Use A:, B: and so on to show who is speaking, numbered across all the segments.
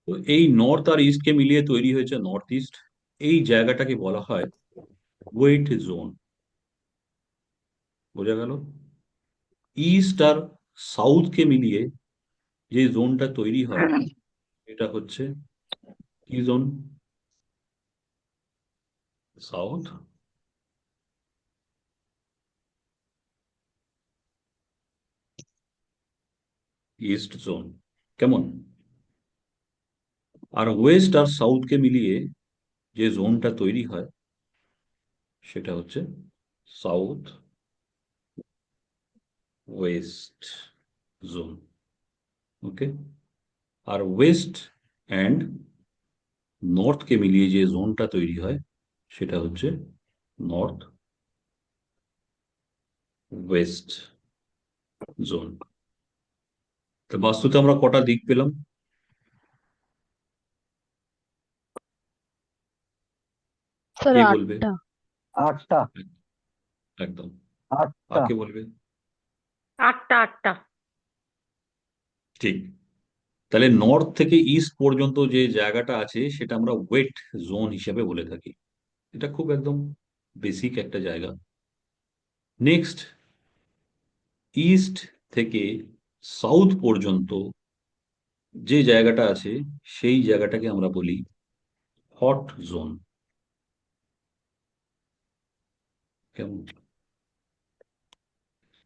A: তো এই নর্থ আর ইস্টকে মিলিয়ে তৈরি হয়েছে নর্থ ইস্ট। এই জায়গাটাকে বলা হয় ওয়েট জোন। বোঝা গেল? ইস্ট আর সাউথকে মিলিয়ে যে জোনটা তৈরি হয় এটা হচ্ছে কি জোন? South east zone. কেমন? আর ওয়েস্ট আর সাউথকে মিলিয়ে যে জোনটা তৈরি হয় সেটা হচ্ছে সাউথ ওয়েস্ট জোন। ওকে। আর ওয়েস্ট অ্যান্ড নর্থকে মিলিয়ে যে জোনটা তৈরি হয় সেটা হচ্ছে নর্থ ওয়েস্ট জোন। তো বাস্তুতে আমরা কটা দিক পেলাম?
B: স্যার
A: কে বলবে?
B: 8টা।
C: 8টা।
A: একদম। আর
C: 8টা।
A: কে বলবে?
D: 8টা 8টা।
A: ঠিক। তাহলে নর্থ থেকে ইস্ট পর্যন্ত যে জায়গাটা আছে সেটা আমরা ওয়েট জোন হিসেবে বলে থাকি। এটা খুব একদম বেসিক একটা জায়গা। নেক্সট, ইস্ট থেকে সাউথ পর্যন্ত যে জায়গাটা আছে সেই জায়গাটাকে আমরা বলি হট জোন। কেমন?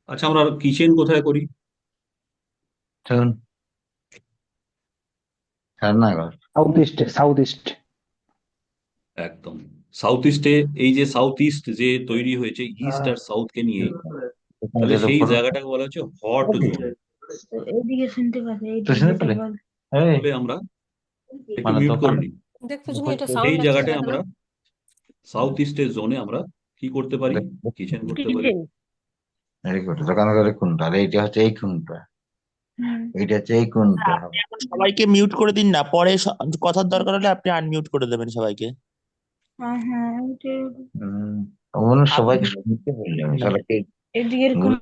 A: আচ্ছা, আমরা কিচেন কোথায় করি?
E: চলুন, রান্নাঘর।
C: South east, south east.
A: একদম। সাউথ ইস্টে এই যে সাউথ ইস্ট যে তৈরি হয়েছে ইস্ট আর সাউথকে নিয়ে,
E: এখানে
A: তাহলে
E: যেটা
A: সেই
E: পড়ো,
A: জায়গাটাকে বলা হচ্ছে হট জোন।
B: এইদিকে শুনতে পাবে,
E: তো
B: এইদিকে
E: শুনতে
B: যেটা
E: পেলে?
B: বল।
E: এই,
A: বলে আমরা একটু
E: মানে
A: মিউট করে
E: দোকান,
A: নিই।
D: দেখছো তুমি
E: দোকান
D: এটা
E: থেকে
A: সেই
D: সাউন্ড আসছে না
A: জায়গাটায়
D: কেন?
A: আমরা সাউথ ইস্টের জোনে আমরা কি করতে পারি? কিচেন করতে পারি।
D: কিচেন।
E: Very good. দোকানঘর কোনটা? আর এইটা হচ্ছে এই কোনটা,
B: হুম।
E: এইটা হচ্ছে এই কোনটা।
F: আপনি এখন সবাইকে মিউট করে দিন না, পরে কথার দরকার হলে আপনি আনমিউট করে দেবেন সবাইকে।
B: হ্যাঁ হ্যাঁ,
E: হম, অমন
F: আপনি
E: সবাইকে শুনতে বললাম শালাকে।
B: এদিকে এরকম।
E: ভুল।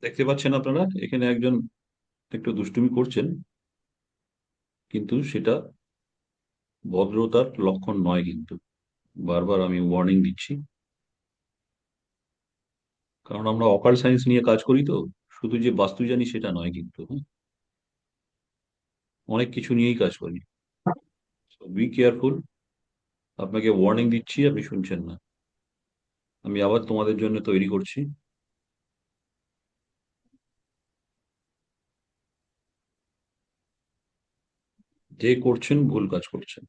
A: দেখতে পাচ্ছেন আপনারা এখানে একজন একটু দুষ্টুমি করছেন, কিন্তু সেটা ভদ্রতার লক্ষণ নয় কিন্তু। বারবার আমি ওয়ার্নিং দিচ্ছি, কারণ আমরা অকাল্ট সায়েন্স নিয়ে কাজ করি তো, শুধু যে বাস্তু জানি সেটা নয় কিন্তু, হ্যাঁ? অনেক কিছু নিয়েই কাজ করি। Be careful. আপনাকে ওয়ার্নিং দিচ্ছি, আপনি শুনছেন না। আমি আবার তোমাদের জন্য তৈরি করছি। যে করছেন ভুল কাজ করছেন।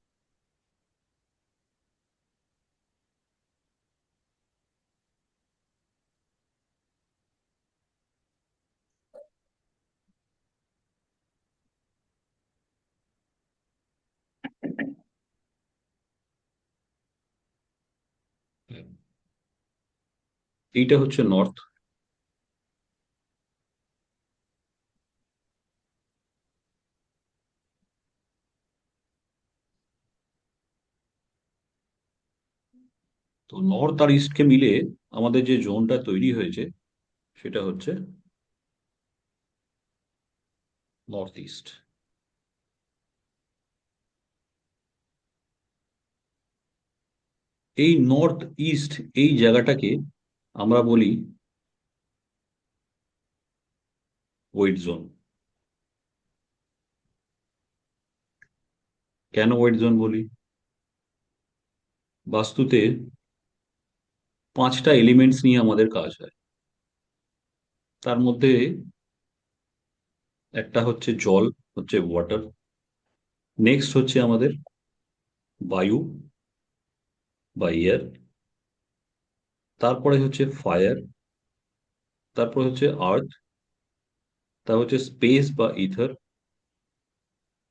A: এইটা হচ্ছে নর্থ। তো নর্থ আর ইস্টকে মিলে আমাদের যে জোনটা তৈরি হয়েছে সেটা হচ্ছে নর্থ ইস্ট। এই নর্থ ইস্ট এই জায়গাটাকে আমরা বলি ওয়েট জোন। কেন ওয়েট জোন বলি? বাস্তুতে 5টা এলিমেন্টস নিয়ে আমাদের কাজ হয়। তার মধ্যে একটা হচ্ছে জল, হচ্ছে ওয়াটার। নেক্সট হচ্ছে আমাদের বায়ু বা এয়ার। তারপরে হচ্ছে ফায়ার। তারপরে হচ্ছে আর্থ। তারপর হচ্ছে স্পেস বা ইথার।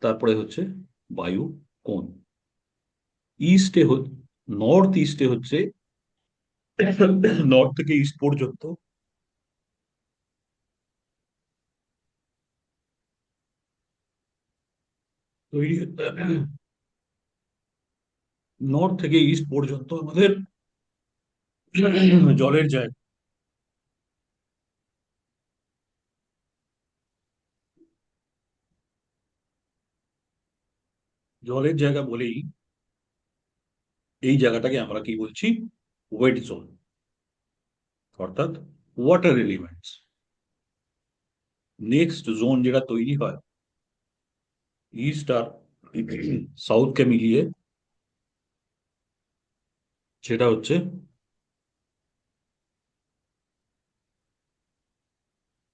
A: তারপরে হচ্ছে বায়ু কোন। ইস্টে নর্থ ইস্টে হচ্ছে নর্থ থেকে ইস্ট পর্যন্ত তৈরি নর্থ থেকে ইস্ট পর্যন্ত আমাদের জলের জায়গা, জলের জায়গা বলেই এই জায়গাটাকে আমরা কি বলছি, ওয়েট জোন, অর্থাৎ ওয়াটার এলিমেন্টস। নেক্সট জোন যেটা তৈরি হয় ইস্ট আর সাউথকে মিলিয়ে, সেটা হচ্ছে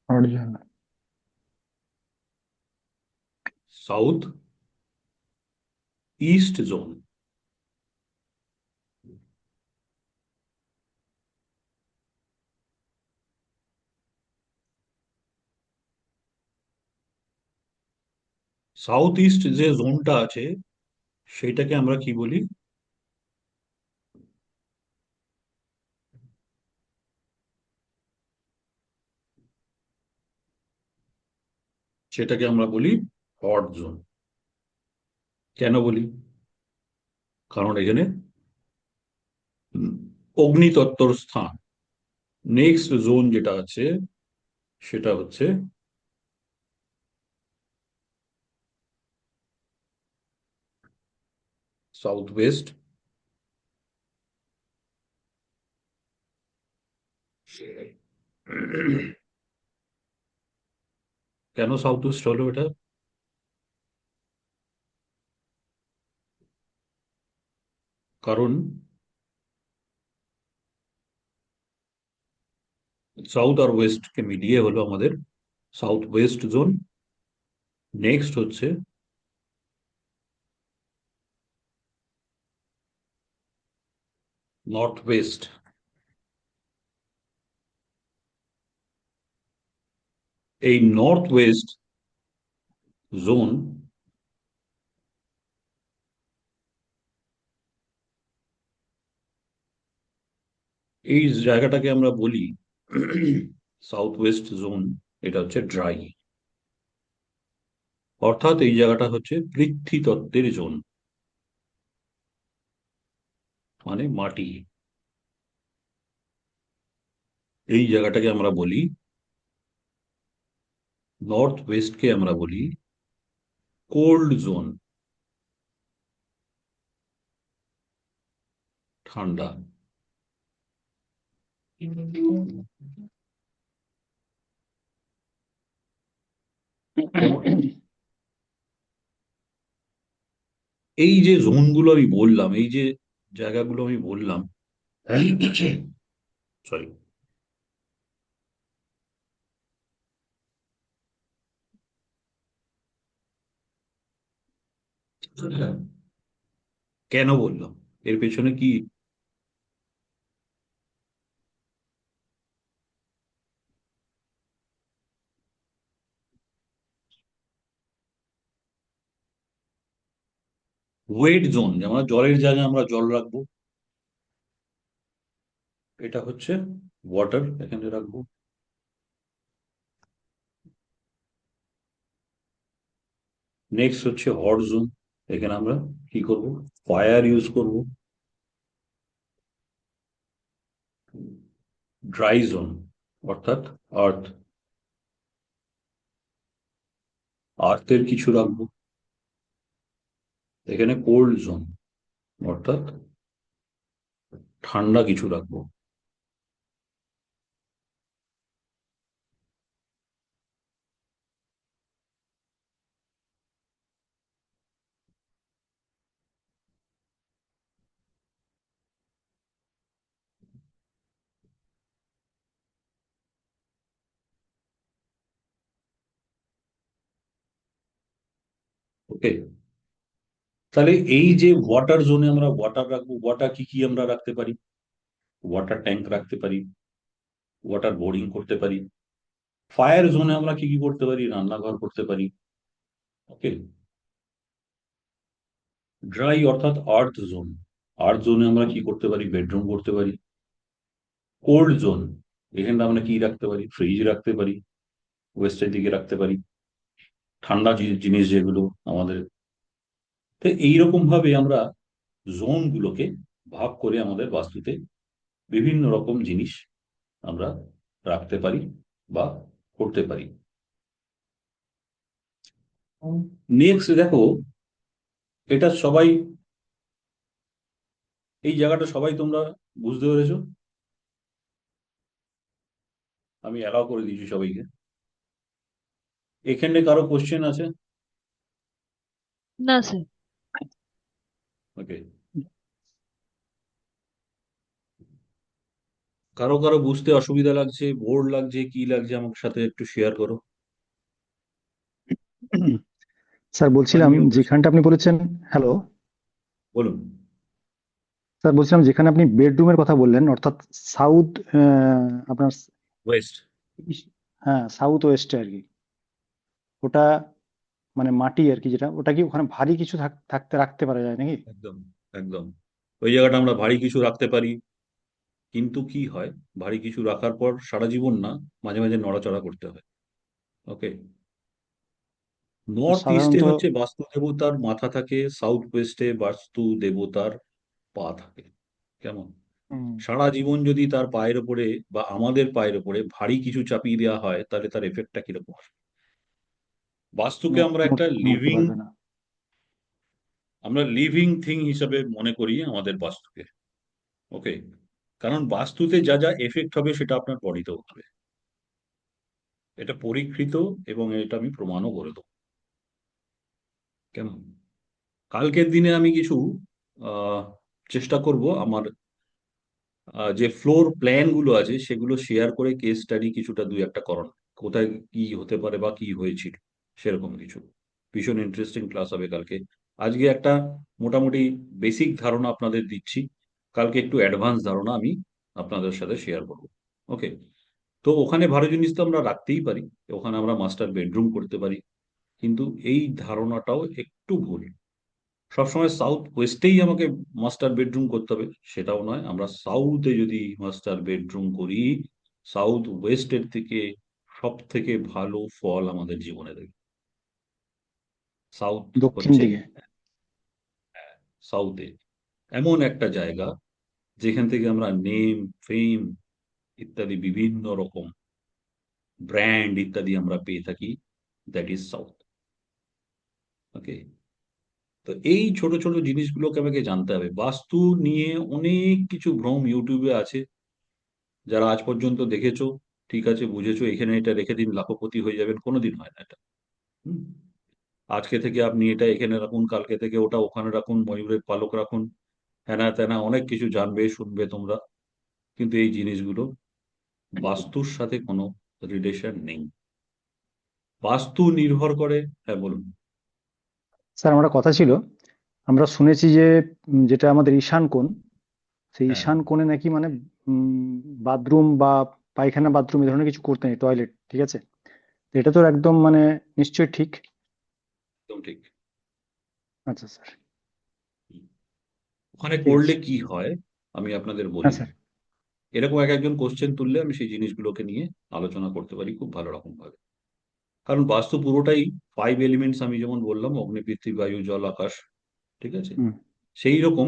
C: hot zone.
A: South east zone. South east যে জোনটা আছে সেটাকে আমরা কি বলি, সেটাকে আমরা বলি হট জোন। কেন বলি? কারণ এখানে অগ্নিতত্ত্বর স্থান। নেক্সট জোন যেটা আছে সেটা হচ্ছে সাউথ ওয়েস্ট। কেন সাউথ ওয়েস্ট হলো এটা? কারণ সাউথ আর ওয়েস্ট কে মিলিয়ে হলো আমাদের সাউথ ওয়েস্ট জোন। নেক্সট হচ্ছে নর্থ ওয়েস্ট। এই নর্থ ওয়েস্ট জোন এই জায়গাটাকে আমরা বলি সাউথ ওয়েস্ট জোন। এটা হচ্ছে ড্রাই, অর্থাৎ এই জায়গাটা হচ্ছে পৃথ্বীতত্ত্বের জোন, মানে মাটি। এই জায়গাটাকে আমরা বলি, নর্থ ওয়েস্টকে আমরা বলি কোল্ড জোন, ঠান্ডা। এই যে জোনগুলো আমি বললাম, এই যে জায়গাগুলো আমি বললাম, সরি, কেন বললাম, এর পেছনে কি ওয়েট জোন, যেমন জলের জায়গায় আমরা জল রাখবো, এটা হচ্ছে ওয়াটার, এখানে রাখবো। নেক্সট হচ্ছে হট জোন, এখানে আমরা কি করব, ফায়ার ইউজ করব। ড্রাই জোন অর্থাৎ আর্থ, আর্থের কিছু রাখবো। এখানে কোল্ড জোন অর্থাৎ ঠান্ডা কিছু রাখবো। ওকে, তাহলে এই যে ওয়াটার জোনে আমরা ওয়াটার রাখবো, ওয়াটার কি কি আমরা রাখতে পারি, ওয়াটার ট্যাঙ্ক রাখতে পারি, ওয়াটার বোরিং করতে পারি। ফায়ার জোনে আমরা কি কি করতে পারি, রান্নাঘর করতে পারি। ওকে, ড্রাই অর্থাৎ আর্থ জোন, আর্থ জোনে আমরা কি করতে পারি, বেডরুম করতে পারি। কোল্ড জোন, এখানে আমরা কি রাখতে পারি, ফ্রিজ রাখতে পারি, ওয়েস্টের দিকে রাখতে পারি। ঠান্ডা জিনিস যেগুলো আমাদের তো এইরকম ভাবে আমরা জোন গুলোকে ভাগ করে আমাদের বাস্তুতে বিভিন্ন রকম জিনিস আমরা রাখতে পারি বা করতে পারি। নেক্সট দেখো, এটা সবাই, এই জায়গাটা সবাই তোমরা বুঝতে পেরেছো? আমি অ্যালাউ করে দিয়েছি সবাইকে। এখানে কারো কোশ্চেন আছে?
G: না স্যার।
A: ওকে, কারো কারো বুঝতে অসুবিধা লাগছে, বোর্ড লাগছে, কি লাগছে আমার সাথে একটু শেয়ার করো।
C: স্যার বলছিলাম
A: আনমিউট
C: যেখানটা আপনি বলেছেন, হ্যালো
A: বলুন।
C: স্যার, বলছিলাম যেখানে আপনি বেডরুমের কথা বললেন, অর্থাৎ সাউথ, আপনার
A: ওয়েস্ট।
C: হ্যাঁ সাউথ ওয়েস্টে আর কি, ওটা মানে মাটি আর কি, যেটা ওটা কি ওখানে ভারী কিছু থাকতে রাখতে পারা যায় নাকি?
A: একদম, একদম। ওই জায়গাটা আমরা ভারী কিছু রাখতে পারি, কিন্তু কি হয়, ভারী কিছু রাখার পর সারা জীবন না, মাঝে মাঝে নড়াচড়া করতে হয়। ওকে। নর্থ ইস্টে
C: সাধারণত
A: হচ্ছে বাস্তু দেবতার মাথা থাকে, সাউথ ওয়েস্টে বাস্তু দেবতার পা থাকে। কেমন?
C: হুম,
A: সারা জীবন যদি তার পায়ের উপরে বা আমাদের পায়ের উপরে ভারী কিছু চাপিয়ে দেওয়া হয়, তাহলে তার এফেক্টটা কিরকম হয়? বাস্তুকে
C: নড়তে পারবে না।
A: আমরা লিভিং থিং হিসাবে মনে করি আমাদের বাস্তুকে। ওকে। কারণ বাস্তুতে যা যা এফেক্ট হবে সেটা আপনার বডিতেও হবে। এটা পরীক্ষিত, এবং এটা আমি প্রমাণও করে দেবো। কেমন? কালকের দিনে আমি কিছু আহ, চেষ্টা করব আমার যে ফ্লোর প্ল্যান গুলো আছে সেগুলো শেয়ার করে কেস স্টাডি কিছুটা দুই একটা করানো, কোথায় কি হতে পারে বা কি হয়েছিল, সেরকম কিছু। ভীষণ ইন্টারেস্টিং ক্লাস হবে কালকে। আজকে একটা মোটামুটি বেসিক ধারণা আপনাদের দিচ্ছি, কালকে একটু অ্যাডভান্স ধারণা আমি আপনাদের সাথে শেয়ার করব। ওকে। তো ওখানে ভালো জিনিস তো আমরা রাখতেই পারি, ওখানে আমরা মাস্টার বেডরুম করতে পারি, কিন্তু এই ধারণাটাও একটু ভুল। সবসময় সাউথ ওয়েস্টেই আমাকে মাস্টার বেডরুম করতে হবে সেটাও নয়। আমরা সাউথে যদি মাস্টার বেডরুম করি, সাউথ ওয়েস্টের থেকে সব থেকে ভালো ফল আমাদের জীবনে দেবে। সাউথ
C: দক্ষিণ
A: হচ্ছে,
C: দিকে।
A: সাউথে এমন একটা জায়গা যেখান থেকে আমরা নেম, ফেম ইত্যাদি বিভিন্ন রকম ব্র্যান্ড ইত্যাদি আমরা পেয়ে থাকি। That is south. ওকে। তো এই ছোট ছোট জিনিসগুলোকে আমাকে জানতে হবে। বাস্তু নিয়ে অনেক কিছু ভ্রম ইউটিউবে আছে, যারা আজ পর্যন্ত দেখেছো, ঠিক আছে, বুঝেছো, এখানে এটা রেখে দিন লাখপতি হয়ে যাবেন, কোনোদিন হয় না এটা। হুম। আজকে থেকে আপনি এটা এখানে রাখুন, কালকে থেকে ওটা ওখানে রাখুন, ময়ূরের পালক রাখুন, হ্যানা ত্যানা অনেক কিছু জানবে শুনবে তোমরা, কিন্তু এই জিনিসগুলো বাস্তুর সাথে কোনো রিলেশন নেই। বাস্তু নির্ভর করে। হ্যাঁ বলুন।
C: স্যার আমার একটা কথা ছিল, আমরা শুনেছি যে যেটা আমাদের ঈশান কোণ, সেই
A: হ্যাঁ,
C: ঈশান কোণে নাকি মানে বাথরুম বা পায়খানা বাথরুম এই ধরনের কিছু করতে নেই, টয়লেট, ঠিক আছে? তো এটা তো একদম মানে নিশ্চয়ই ঠিক।
A: একদম ঠিক।
C: আচ্ছা স্যার,
A: ওখানে
C: ঠিক
A: করলে
C: আছে।
A: কি হয় আমি আপনাদের
C: হ্যাঁ
A: বলি।
C: স্যার।
A: এরকম এক একজন কোশ্চেন তুললে আমি সেই জিনিসগুলোকে নিয়ে আলোচনা করতে পারি খুব ভালো রকম ভাবে। কারণ বাস্তু পুরোটাই ফাইভ এলিমেন্টস, আমি যেমন বললাম অগ্নি পৃথিবী বায়ু জল আকাশ, ঠিক আছে,
C: হুম।
A: সেই রকম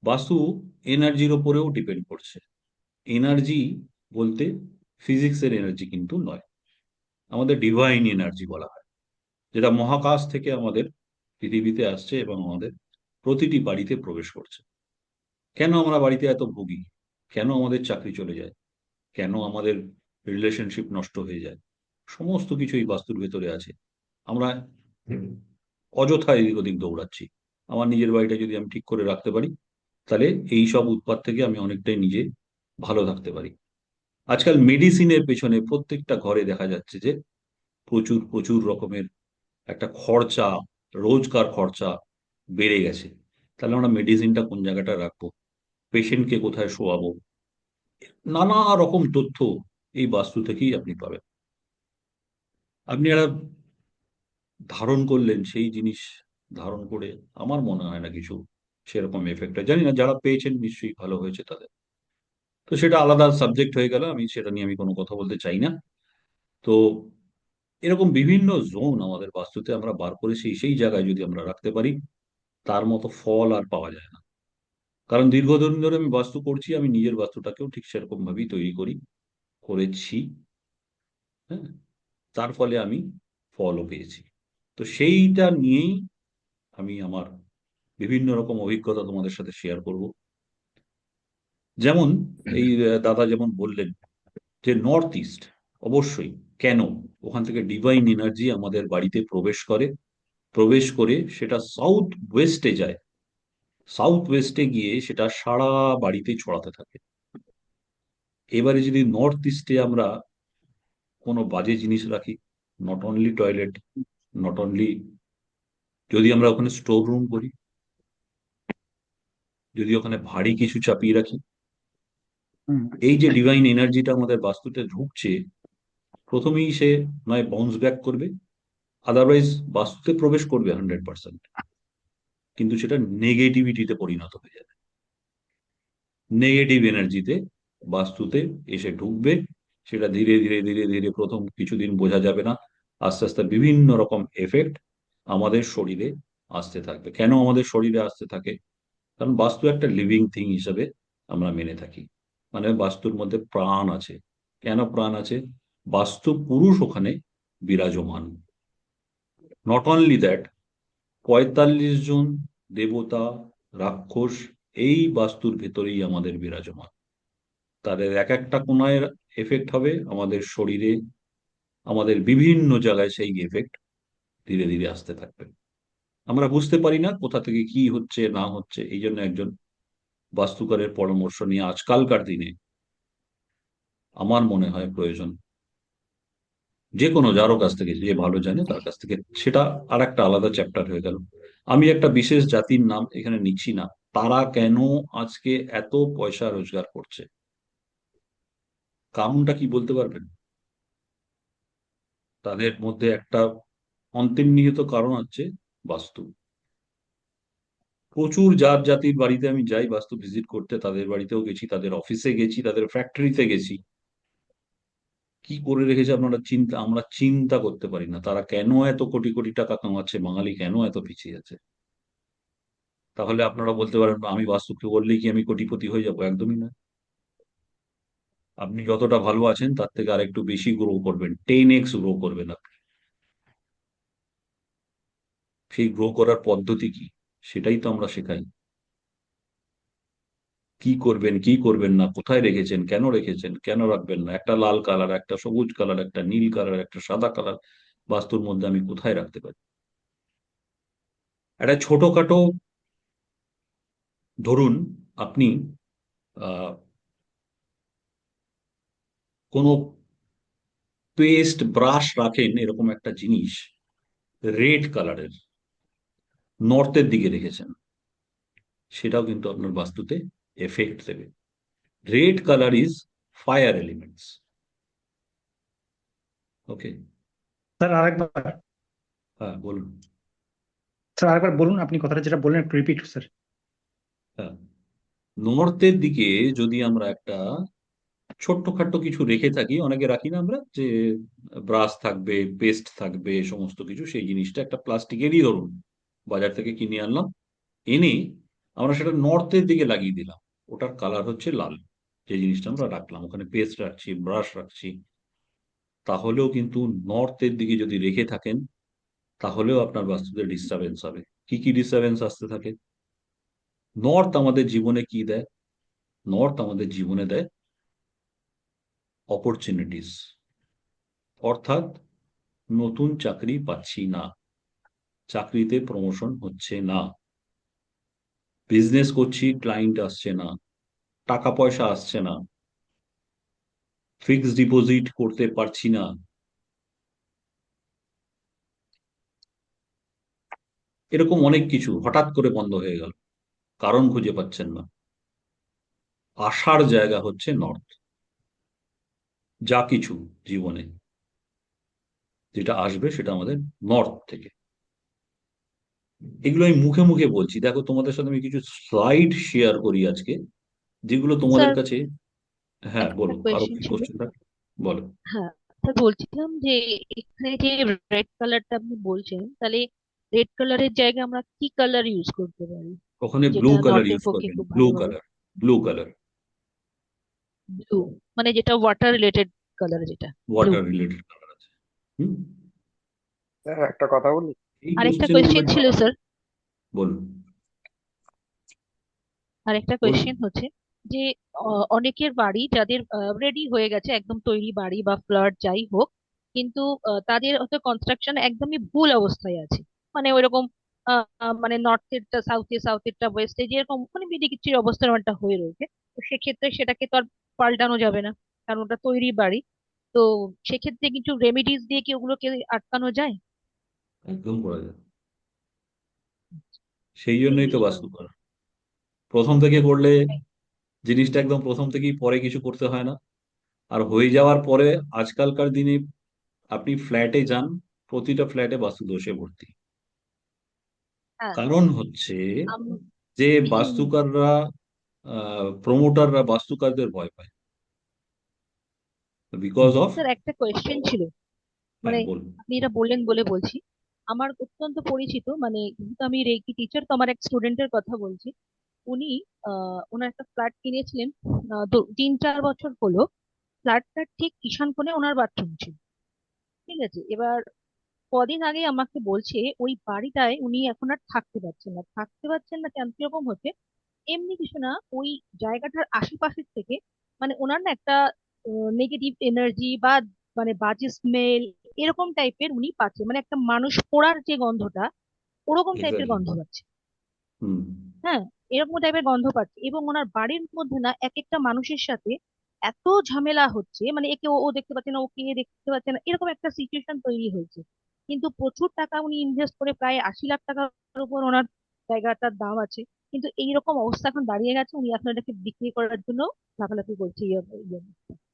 A: বাস্তু এনার্জির ওপরেও ডিপেন্ড করছে। এনার্জি বলতে ফিজিক্সের এনার্জি কিন্তু নয়, আমাদের ডিভাইন এনার্জি বলা হয়, যেটা মহাকাশ থেকে আমাদের পৃথিবীতে আসছে এবং আমাদের প্রতিটি বাড়িতে প্রবেশ করছে। কেন আমরা বাড়িতে এত ভুগি, কেন আমাদের চাকরি চলে যায়, কেন আমাদের রিলেশনশিপ নষ্ট হয়ে যায়, সমস্ত কিছু এই বাস্তুর ভেতরে আছে। আমরা অযথা এদিক ওদিক দৌড়াচ্ছি। আমার নিজের বাড়িটা যদি আমি ঠিক করে রাখতে পারি, তাহলে এই সব উৎপাত থেকে আমি অনেকটাই নিজে ভালো থাকতে পারি। আজকাল মেডিসিনের পেছনে প্রত্যেকটা ঘরে দেখা যাচ্ছে যে প্রচুর প্রচুর রকমের একটা খরচা, রোজকার খরচা বেড়ে গেছে। তাহলে আমরা মেডিসিনটা কোন জায়গাটা রাখবো, পেশেন্টকে কোথায় শোয়াবো, নানা রকম তথ্য এই বাস্তু থেকেই আপনি পাবেন। আপনি একটা ধারণ করলেন, সেই জিনিস ধারণ করে আমার মনে হয় না কিছু সেরকম এফেক্ট হয়। জানি না, যারা পেয়েছেন নিশ্চয়ই ভালো হয়েছে তাদের। তো সেটা আলাদা সাবজেক্ট হয়ে গেল, আমি সেটা নিয়ে আমি কোনো কথা বলতে চাই না। তো এরকম বিভিন্ন জোন আমাদের বাস্তুতে আমরা বার করে সেই সেই জায়গায় যদি আমরা রাখতে পারি, তার মতো ফল আর পাওয়া যায় না। কারণ দীর্ঘদিন ধরে আমি বাস্তু করছি, আমি নিজের বাস্তুটাকেও ঠিক সেরকম ভাবেই তৈরি করেছি। হ্যাঁ, তার ফলে আমি ফলও পেয়েছি। তো সেইটা নিয়েই আমি আমার বিভিন্ন রকম অভিজ্ঞতা তোমাদের সাথে শেয়ার করব। যেমন এই দাদা যেমন বললেন যে নর্থ ইস্ট, অবশ্যই। কেন? ওখান থেকে ডিভাইন এনার্জি আমাদের বাড়িতে প্রবেশ করে সেটা সাউথ ওয়েস্টে যায়। সাউথ ওয়েস্টে গিয়ে সেটা সারা বাড়িতে ছড়াতে থাকে। এবারে যদি নর্থ ইস্টে আমরা কোনো বাজে জিনিস রাখি, not only toilet, not only, যদি আমরা ওখানে স্টোর রুম করি, যদি ওখানে ভারী কিছু চাপিয়ে রাখি,
C: হুম
A: এই যে ডিভাইন এনার্জিটা আমাদের বাস্তুতে ঢুকছে, প্রথমেই সে নয় বাউন্স ব্যাক করবে, আদারওয়াইজ বাস্তুতে প্রবেশ করবে 100%, কিন্তু সেটা নেগেটিভিটিতে পরিণত হয়ে যাবে। নেগেটিভ এনার্জিতে বাস্তুতে এসে ঢুকবে। সেটা ধীরে ধীরে ধীরে ধীরে প্রথম কিছুদিন বোঝা যাবে না, আস্তে আস্তে বিভিন্ন রকম এফেক্ট আমাদের শরীরে আসতে থাকবে। কেন আমাদের শরীরে আসতে থাকে? কারণ বাস্তু একটা লিভিং থিং হিসেবে আমরা মেনে থাকি। মানে বাস্তুর মধ্যে প্রাণ আছে। কেন প্রাণ আছে? বাস্তু পুরুষ ওখানে বিরাজমান। নট অনলি দ্যাট, 45 জন দেবতা, রাক্ষস এই বাস্তুর ভেতরেই আমাদের বিরাজমান। তাদের এক একটা কোণায় এফেক্ট হবে আমাদের শরীরে, আমাদের বিভিন্ন জায়গায় সেই এফেক্ট ধীরে ধীরে আসতে থাকবে। আমরা বুঝতে পারি না কোথা থেকে কি হচ্ছে না হচ্ছে। এই জন্য একজন বাস্তুকারের পরামর্শ নিয়ে আজকালকার দিনে আমার মনে হয় প্রয়োজন। যে কোনো যারও কাছ থেকে, যে ভালো জানে তার কাছ থেকে, সেটা আর একটা আলাদা চ্যাপ্টার হয়ে গেল। আমি একটা বিশেষ জাতির নাম এখানে নিচ্ছি না। তারা কেন আজকে এত পয়সা রোজগার করছে, কারণটা কি বলতে পারবেন? তাদের মধ্যে একটা অন্তর্নিহিত কারণ আছে বাস্তু। প্রচুর জাত জাতির বাড়িতে আমি যাই বাস্তু ভিজিট করতে, তাদের বাড়িতেও গেছি, তাদের অফিসে গেছি, তাদের ফ্যাক্টরিতে গেছি। কি করে রেখেছে আমরা চিন্তা করতে পারি না। তারা কেন এত কোটি কোটি টাকা কামাচ্ছে, বাঙালি কেন এত পিছিয়ে আছে? তাহলে আপনারা বলতে পারেন আমি বাস্তুকে বললেই কি আমি কোটিপতি হয়ে যাবো? একদমই না। আপনি যতটা ভালো আছেন তার থেকে আরেকটু বেশি গ্রো করবেন, 10x গ্রো করবেন আপনি। সেই গ্রো করার পদ্ধতি কি, সেটাই তো আমরা শেখাই। কি করবেন কি করবেন না, কোথায় রেখেছেন, কেন রাখবেন না, একটা লাল কালার, একটা সবুজ কালার, একটা নীল কালার, একটা সাদা কালার বাস্তুর মধ্যে আমি কোথায় রাখতে পারি? একটা ছোটখাটো, ধরুন আপনি আহ কোনো পেস্ট ব্রাশ রাখেন, এরকম একটা জিনিস রেড কালারের, নর্থের দিকে রেখেছেন, সেটাও কিন্তু আপনার বাস্তুতে এফেক্ট দেবে। Red colour is fire elements. Okay.
G: Sir আরেকবার
A: হ্যাঁ বলুন।
G: স্যার আরেকবার বলুন, আপনি কথাটা যেটা বললেন একটু রিপিট স্যার।
A: হ্যাঁ, নর্থের দিকে যদি আমরা একটা ছোট্টখাট্ট কিছু রেখে থাকি, অনেকে রাখি না আমরা, যে ব্রাশ থাকবে, পেস্ট থাকবে, সমস্ত কিছু, সেই জিনিসটা একটা প্লাস্টিকেরই ধরুন বাজার থেকে কিনে আনলাম, এনে আমরা সেটা নর্থের দিকে লাগিয়ে দিলাম। ওটার কালার হচ্ছে লাল। যে জিনিসটা আমরা রাখলাম ওখানে, পেস্ট রাখছি, ব্রাশ রাখছি, তাহলেও কিন্তু নর্থের দিকে যদি রেখে থাকেন, তাহলেও আপনার বাস্তুতে ডিস্টারবেন্স হবে। কি কি ডিস্টারবেন্স আসতে থাকে? নর্থ আমাদের জীবনে কি দেয়? নর্থ আমাদের জীবনে দেয় অপরচুনিটিস, অর্থাৎ নতুন চাকরি পাচ্ছি না, চাকরিতে প্রমোশন হচ্ছে না, বিজনেস করছি ক্লায়েন্ট আসছে না, টাকা পয়সা আসছে না, ফিক্সড ডিপোজিট করতে পারছি না, এরকম অনেক কিছু হঠাৎ করে বন্ধ হয়ে গেল, কারণ খুঁজে পাচ্ছেন না। আসার জায়গা হচ্ছে নর্থ। যা কিছু জীবনে যেটা আসবে সেটা আমাদের নর্থ থেকে। এগুলো আমি মুখে মুখে বলছি, দেখো তোমাদের সাথে আমি কিছু স্লাইড শেয়ার করি আজকে, যেগুলো তোমাদের
D: স্যার
A: কাছে। হ্যাঁ
D: একটা
A: বলো, আরো
D: কোয়েশ্চেন
A: কি
D: ছিল।
A: কোশ্চেন থাকে বলো।
D: হ্যাঁ স্যার, বলছিলাম যে এখানে যে রেড কালারটা আপনি বলছেন, তাহলে
H: রেড কালারের জায়গায় আমরা কি কালার ইউজ করতে পারি,
A: ওখানে ব্লু
H: যেটা
A: কালার
H: নর্থের
A: ইউজ
H: পক্ষে
A: করবেন,
H: খুব
A: ব্লু
H: ভালো হবে?
A: কালার, ব্লু কালার,
H: ব্লু, মানে যেটা ওয়াটার রিলেটেড কালার, যেটা ব্লু।
A: ওয়াটার রিলেটেড কালার আছে। হুম।
I: স্যার একটা কথা বলি।
A: এই
H: আরেকটা
A: কোশ্চেন গুলো
H: কোয়েশ্চেন ছিল
A: ভালো।
H: স্যার,
A: বলুন
H: আরেকটা
A: বলুন।
H: কোয়েশ্চেন হচ্ছে যে অনেকের বাড়ি যাদের রেডি হয়ে গেছে, একদম তৈরি বাড়ি বা ফ্ল্যাট যাই হোক, কিন্তু তাদের হয়তো কনস্ট্রাকশন একদমই ভুল অবস্থায় আছে, মানে ওইরকম মানে নর্থেরটা সাউথে, সাউথেরটা ওয়েস্টে, যেরকম মানে বিদিকিচ্ছির অবস্থার একটা হয়ে রয়েছে। তো সেক্ষেত্রে সেটাকে তো আর পাল্টানো যাবে না, কারণ ওটা তৈরি বাড়ি। তো সেক্ষেত্রে কিছু রেমিডিস দিয়ে কি ওগুলোকে আটকানো যায়?
A: একদম করা যায়, সেই জন্যই তো
H: জিনিসটা
A: বাস্তু করা। প্রথম থেকে করলে জিনিসটা একদম প্রথম থেকেই, পরে কিছু করতে হয় না। আর হয়ে যাওয়ার পরে আজকালকার দিনে আপনি ফ্ল্যাটে যান, প্রতিটা ফ্ল্যাটে বাস্তু দোষে ভর্তি।
H: হ্যাঁ।
A: কারণ হচ্ছে
H: আম-
A: যে বাস্তুকাররা, প্রমোটাররা বাস্তুকারদের ভয় পায়, বিকজ অফ।
H: স্যার একটা কোয়েশ্চেন ছিল,
A: হ্যাঁ
H: মানে
A: বলুন।
H: আপনি এটা বললেন বলে বলছি। আমার অত্যন্ত পরিচিত, মানে যেহেতু আমি রেকি টিচার, তো আমার এক স্টুডেন্টের কথা বলছি। উনি ওনার একটা ফ্ল্যাট কিনেছিলেন, 3-4 বছর হলো। ফ্ল্যাটটার ঠিক ঈশান কোণে ওনার বাথরুম ছিল। ঠিক আছে, এবার কদিন আগে আমাকে বলছে ওই বাড়িটায় উনি এখন আর থাকতে পারছেন না। থাকতে পারছেন না কেন, কিরকম হচ্ছে, এমনি কিছু না, ওই জায়গাটার আশেপাশের থেকে মানে ওনার না একটা নেগেটিভ এনার্জি বা মানে বাজে স্মেল এরকম টাইপের উনি পাচ্ছে, মানে একটা মানুষ পোড়ার যে গন্ধটা, ওরকম টাইপের
A: এক্স্যাক্টলি।
H: গন্ধ পাচ্ছে।
A: হুম।
H: হ্যাঁ, এরকম টাইপের গন্ধ পাচ্ছে, এবং ওনার বাড়ির মধ্যে না এক একটা মানুষের সাথে এত ঝামেলা হচ্ছে, মানে একে ও ও দেখতে পাচ্ছে না, ওকে এ দেখতে পাচ্ছে না, এরকম একটা সিচুয়েশন তৈরি হয়েছে। কিন্তু প্রচুর টাকা উনি ইনভেস্ট করে, প্রায় 80 লাখ টাকার উপর ওনার জায়গাটার দাম আছে। কিন্তু এইরকম অবস্থা এখন দাঁড়িয়ে গেছে, উনি এখন এটাকে বিক্রি করার জন্য লাফালাফি করছে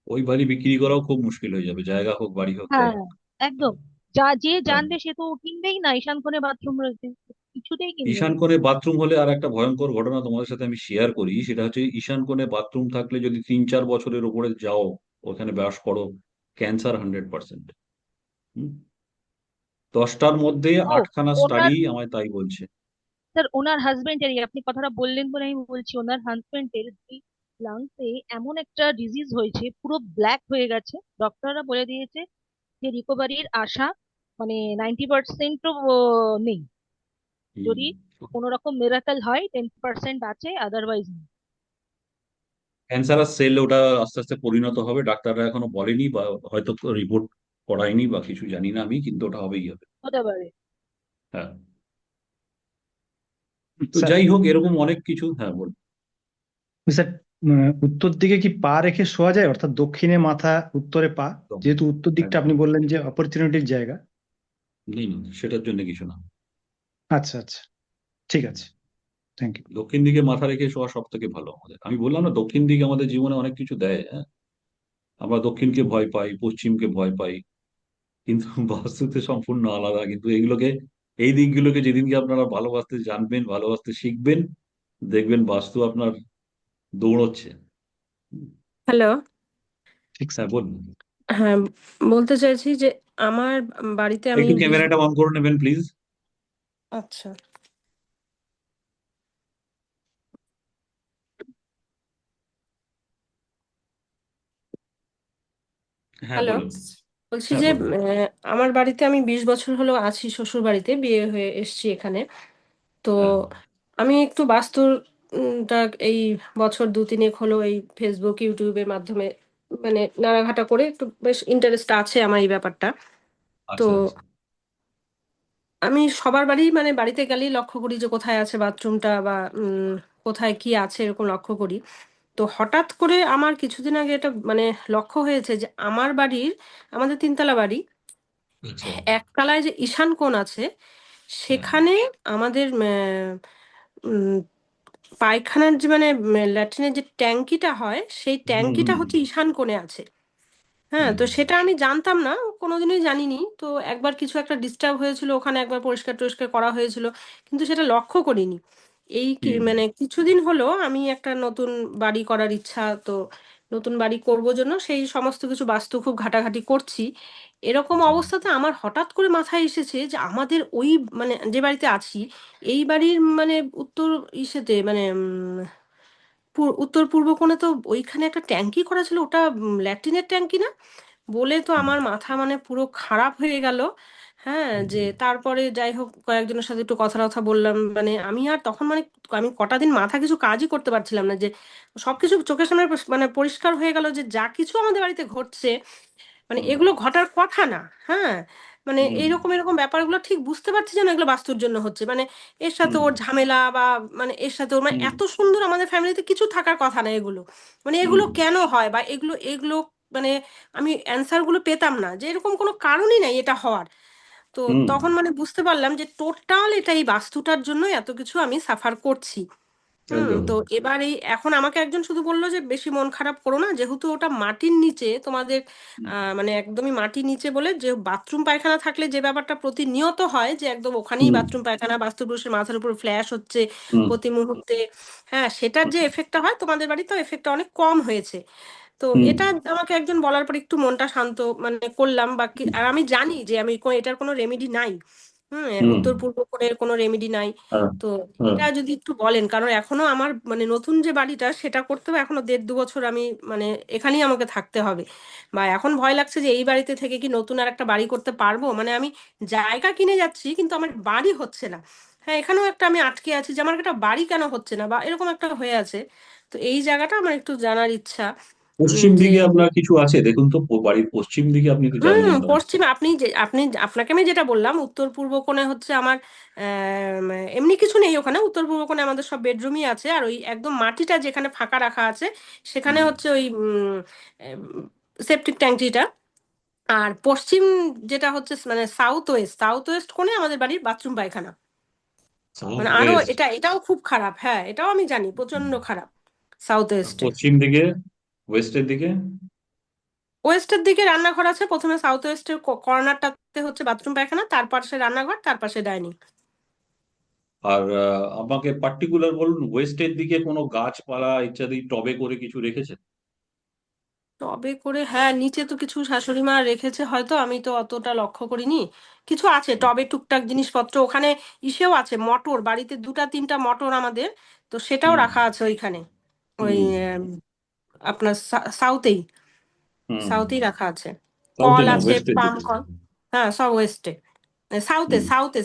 A: ওই বাড়ি বিক্রি করাও খুব মুশকিল হয়ে যাবে, জায়গা হোক বাড়ি হোক তাই।
H: হ্যাঁ, একদম। যা যে
A: হ্যাঁ।
H: জানবে সে তো কিনবেই না, ঈশান কোণে বাথরুম রয়েছে, কিছুতেই কিনবে
A: ঈশান
H: না।
A: কোণে বাথরুম হলে আর একটা ভয়ঙ্কর ঘটনা তোমাদের সাথে আমি শেয়ার করি, সেটা হচ্ছে ঈশান কোণে বাথরুম থাকলে যদি 3-4 বছরের উপরে যাও, ওখানে বাস করো, ক্যান্সার 100%। 10টার মধ্যে
H: ও,
A: 8খানা
H: ওনার,
A: স্টাডি আমায় তাই বলছে।
H: স্যার ওনার হাজবেন্ডেরই আপনি কথাটা বললেন বলে আমি বলছি, ওনার হাজবেন্ডের লাংসে এমন একটা ডিজিজ হয়েছে, পুরো ব্ল্যাক হয়ে গেছে। ডক্টররা বলে দিয়েছে যে রিকভারির আশা মানে 90%ও নেই।
A: হুম।
H: যদি কোনো রকম মিরাকল হয় 10% আছে, আদারওয়াইজ নেই।
A: ক্যান্সারাস সেল ওটা আস্তে আস্তে পরিণত হবে, ডাক্তাররা এখনো বলেনি, বা হয়তো রিপোর্ট করায়নি বা কিছু জানি না আমি, কিন্তু ওটা হবেই হবে।
H: হতে পারে।
A: হ্যাঁ। তো
C: স্যার,
A: যাই হোক, এরকম অনেক কিছু। হ্যাঁ বলুন।
G: স্যার উত্তর দিকে কি পা রেখে শোয়া যায়, অর্থাৎ দক্ষিণে মাথা উত্তরে পা?
A: একদম
G: যেহেতু উত্তর দিকটা
A: একদম।
G: আপনি বললেন যে অপরচুনিটির জায়গা।
A: নেই না, সেটার জন্য কিছু না।
G: আচ্ছা আচ্ছা, ঠিক আছে, থ্যাংক ইউ।
A: দক্ষিণ দিকে মাথা রেখে শোয়া সব থেকে ভালো আমাদের। আমি বললাম না, দক্ষিণ দিকে আমাদের জীবনে অনেক কিছু দেয়। হ্যাঁ, আমরা দক্ষিণকে ভয় পাই, পশ্চিমকে ভয় পাই, কিন্তু বাস্তুতে সম্পূর্ণ আলাদা। কিন্তু এগুলোকে, এই দিকগুলোকে যেদিনকে আপনারা ভালোবাসতে জানবেন, ভালোবাসতে শিখবেন, দেখবেন বাস্তু আপনার দৌড়চ্ছে।
J: হ্যালো।
G: ঠিক
A: হ্যাঁ
G: স্যার।
A: বলুন।
J: হ্যাঁ, বলতে চাইছি যে আমার বাড়িতে আমি
A: একটু
J: 20।
A: ক্যামেরাটা অন করে নেবেন প্লিজ।
J: আচ্ছা।
A: হ্যাঁ
J: হ্যালো,
A: বলুন।
J: বলছি
A: হ্যাঁ
J: যে
A: বলুন।
J: আমার বাড়িতে আমি 20 বছর হলো আছি, শ্বশুর বাড়িতে বিয়ে হয়ে এসেছি এখানে। তো
A: হ্যাঁ।
J: আমি একটু বাস্তুর টা এই বছর 2-3 হলো এই ফেসবুক ইউটিউবের মাধ্যমে মানে নাড়াঘাটা করে একটু বেশ ইন্টারেস্ট আছে আমার এই ব্যাপারটা। তো
A: আচ্ছা আচ্ছা।
J: আমি সবার বাড়ি মানে বাড়িতে গেলেই লক্ষ্য করি যে কোথায় আছে বাথরুমটা বা কোথায় কি আছে এরকম লক্ষ্য করি। তো হঠাৎ করে আমার কিছুদিন আগে এটা মানে লক্ষ্য হয়েছে যে আমার বাড়ির, আমাদের 3তলা বাড়ি,
A: আচ্ছা।
J: একতলায় যে ঈশান কোণ আছে
A: হ্যাঁ।
J: সেখানে আমাদের উম, পায়খানার যে মানে ল্যাট্রিনের যে ট্যাঙ্কিটা হয় সেই
A: হুম হুম
J: ট্যাঙ্কিটা
A: হুম।
J: হচ্ছে ঈশান কোণে আছে। হ্যাঁ,
A: হুম।
J: তো সেটা আমি জানতাম না, কোনোদিনই জানিনি। তো একবার কিছু একটা ডিস্টার্ব হয়েছিল ওখানে, একবার পরিষ্কার টরিষ্কার করা হয়েছিল, কিন্তু সেটা লক্ষ্য করিনি। এই
A: হুম।
J: মানে কিছুদিন হলো আমি একটা নতুন বাড়ি করার ইচ্ছা, তো নতুন বাড়ি করব জন্য সেই সমস্ত কিছু বাস্তু খুব ঘাটাঘাটি করছি। এরকম অবস্থাতে আমার হঠাৎ করে মাথায় এসেছে যে আমাদের ওই মানে যে বাড়িতে আছি এই বাড়ির মানে উত্তর ইসেতে মানে উত্তর পূর্ব কোণে তো ওইখানে একটা ট্যাঙ্কি করা ছিল, ওটা ল্যাট্রিনের ট্যাঙ্কি না? বলে তো আমার মাথা মানে পুরো খারাপ হয়ে গেল। হ্যাঁ, যে তারপরে যাই হোক কয়েকজনের সাথে একটু কথা টথা বললাম, মানে আমি আর তখন মানে আমি কটা দিন মাথা কিছু কাজই করতে পারছিলাম না, যে সবকিছু চোখের সামনে মানে পরিষ্কার হয়ে গেল যে যা কিছু আমাদের বাড়িতে ঘটছে মানে এগুলো ঘটার কথা না। হ্যাঁ, মানে এরকম এরকম ব্যাপারগুলো ঠিক বুঝতে পারছি যেন এগুলো বাস্তুর জন্য হচ্ছে, মানে এর সাথে ওর ঝামেলা বা মানে এর সাথে ওর মানে এত সুন্দর আমাদের ফ্যামিলিতে কিছু থাকার কথা না এগুলো, মানে এগুলো কেন হয় বা এগুলো এগুলো মানে আমি অ্যান্সার গুলো পেতাম না, যে এরকম কোনো কারণই নাই এটা হওয়ার। তো তখন মানে বুঝতে পারলাম যে টোটাল এটা এই বাস্তুটার জন্য এত কিছু আমি সাফার করছি। তো এবার এই এখন আমাকে একজন শুধু বললো যে বেশি মন খারাপ করো না, যেহেতু ওটা মাটির নিচে তোমাদের মানে একদমই মাটির নিচে বলে, যে বাথরুম পায়খানা থাকলে যে ব্যাপারটা প্রতিনিয়ত হয় যে একদম ওখানেই বাথরুম পায়খানা বাস্তুপুরুষের মাথার উপর ফ্ল্যাশ হচ্ছে প্রতি মুহূর্তে, হ্যাঁ সেটার যে এফেক্টটা হয় তোমাদের বাড়িতেও এফেক্টটা অনেক কম হয়েছে। তো এটা আমাকে একজন বলার পর একটু মনটা শান্ত মানে করলাম, আর আমি জানি যে আমি এটার কোনো রেমেডি নাই। উত্তর পূর্ব কোণের কোনো রেমেডি নাই। তো এটা যদি একটু বলেন, কারণ এখনো আমার মানে নতুন যে বাড়িটা সেটা করতেও এখনো 1.5-2 বছর আমি মানে এখানেই আমাকে থাকতে হবে, বা এখন ভয় লাগছে যে এই বাড়িতে থেকে কি নতুন আর একটা বাড়ি করতে পারবো, মানে আমি জায়গা কিনে যাচ্ছি কিন্তু আমার বাড়ি হচ্ছে না। হ্যাঁ, এখানেও একটা আমি আটকে আছি যে আমার একটা বাড়ি কেন হচ্ছে না বা এরকম একটা হয়ে আছে। তো এই জায়গাটা আমার একটু জানার ইচ্ছা।
A: পশ্চিম
J: যে
A: দিকে আপনার কিছু আছে দেখুন তো, বাড়ির পশ্চিম দিকে আপনি তো জানেন মনে হয়।
J: পশ্চিমে আপনাকে আমি যেটা বললাম উত্তর পূর্ব কোণে হচ্ছে আমার এমনি কিছু নেই ওখানে, উত্তর পূর্ব কোণে আমাদের সব বেডরুমই আছে, আর ওই একদম মাটিটা যেখানে ফাঁকা রাখা আছে সেখানে হচ্ছে ওই সেপটিক ট্যাঙ্কিটা। আর পশ্চিম যেটা হচ্ছে মানে সাউথ ওয়েস্ট কোণে আমাদের বাড়ির বাথরুম পায়খানা,
A: সাউথ
J: মানে আরো
A: ওয়েস্ট।
J: এটাও খুব খারাপ। হ্যাঁ, এটাও আমি জানি প্রচন্ড খারাপ সাউথ ওয়েস্টে।
A: পশ্চিম দিকে, ওয়েস্টের দিকে।
J: ওয়েস্টের দিকে রান্নাঘর আছে, প্রথমে সাউথ ওয়েস্টের কর্নারটাতে হচ্ছে বাথরুম পায়খানা, তার পাশে রান্নাঘর, তার পাশে ডাইনিং।
A: আর আমাকে পার্টিকুলার বলুন, ওয়েস্টের দিকে কোনো গাছপালা ইত্যাদি টবে করে কিছু রেখেছে?
J: টবে করে, হ্যাঁ নিচে তো কিছু শাশুড়ি মা রেখেছে, হয়তো আমি তো অতটা লক্ষ্য করিনি। কিছু আছে টবে টুকটাক জিনিসপত্র, ওখানে ইসেও আছে মটর, বাড়িতে 2-3টা মটর আমাদের, তো সেটাও
A: হুম
J: রাখা আছে ওইখানে। ওই
A: হুম
J: আম, আপনার সাউথেই
A: হুম
J: সাউথেই রাখা আছে।
A: সাউথে
J: কল
A: না,
J: আছে,
A: ওয়েস্টের
J: পাম
A: দিকে।
J: কল। হ্যাঁ, সব ওয়েস্টে,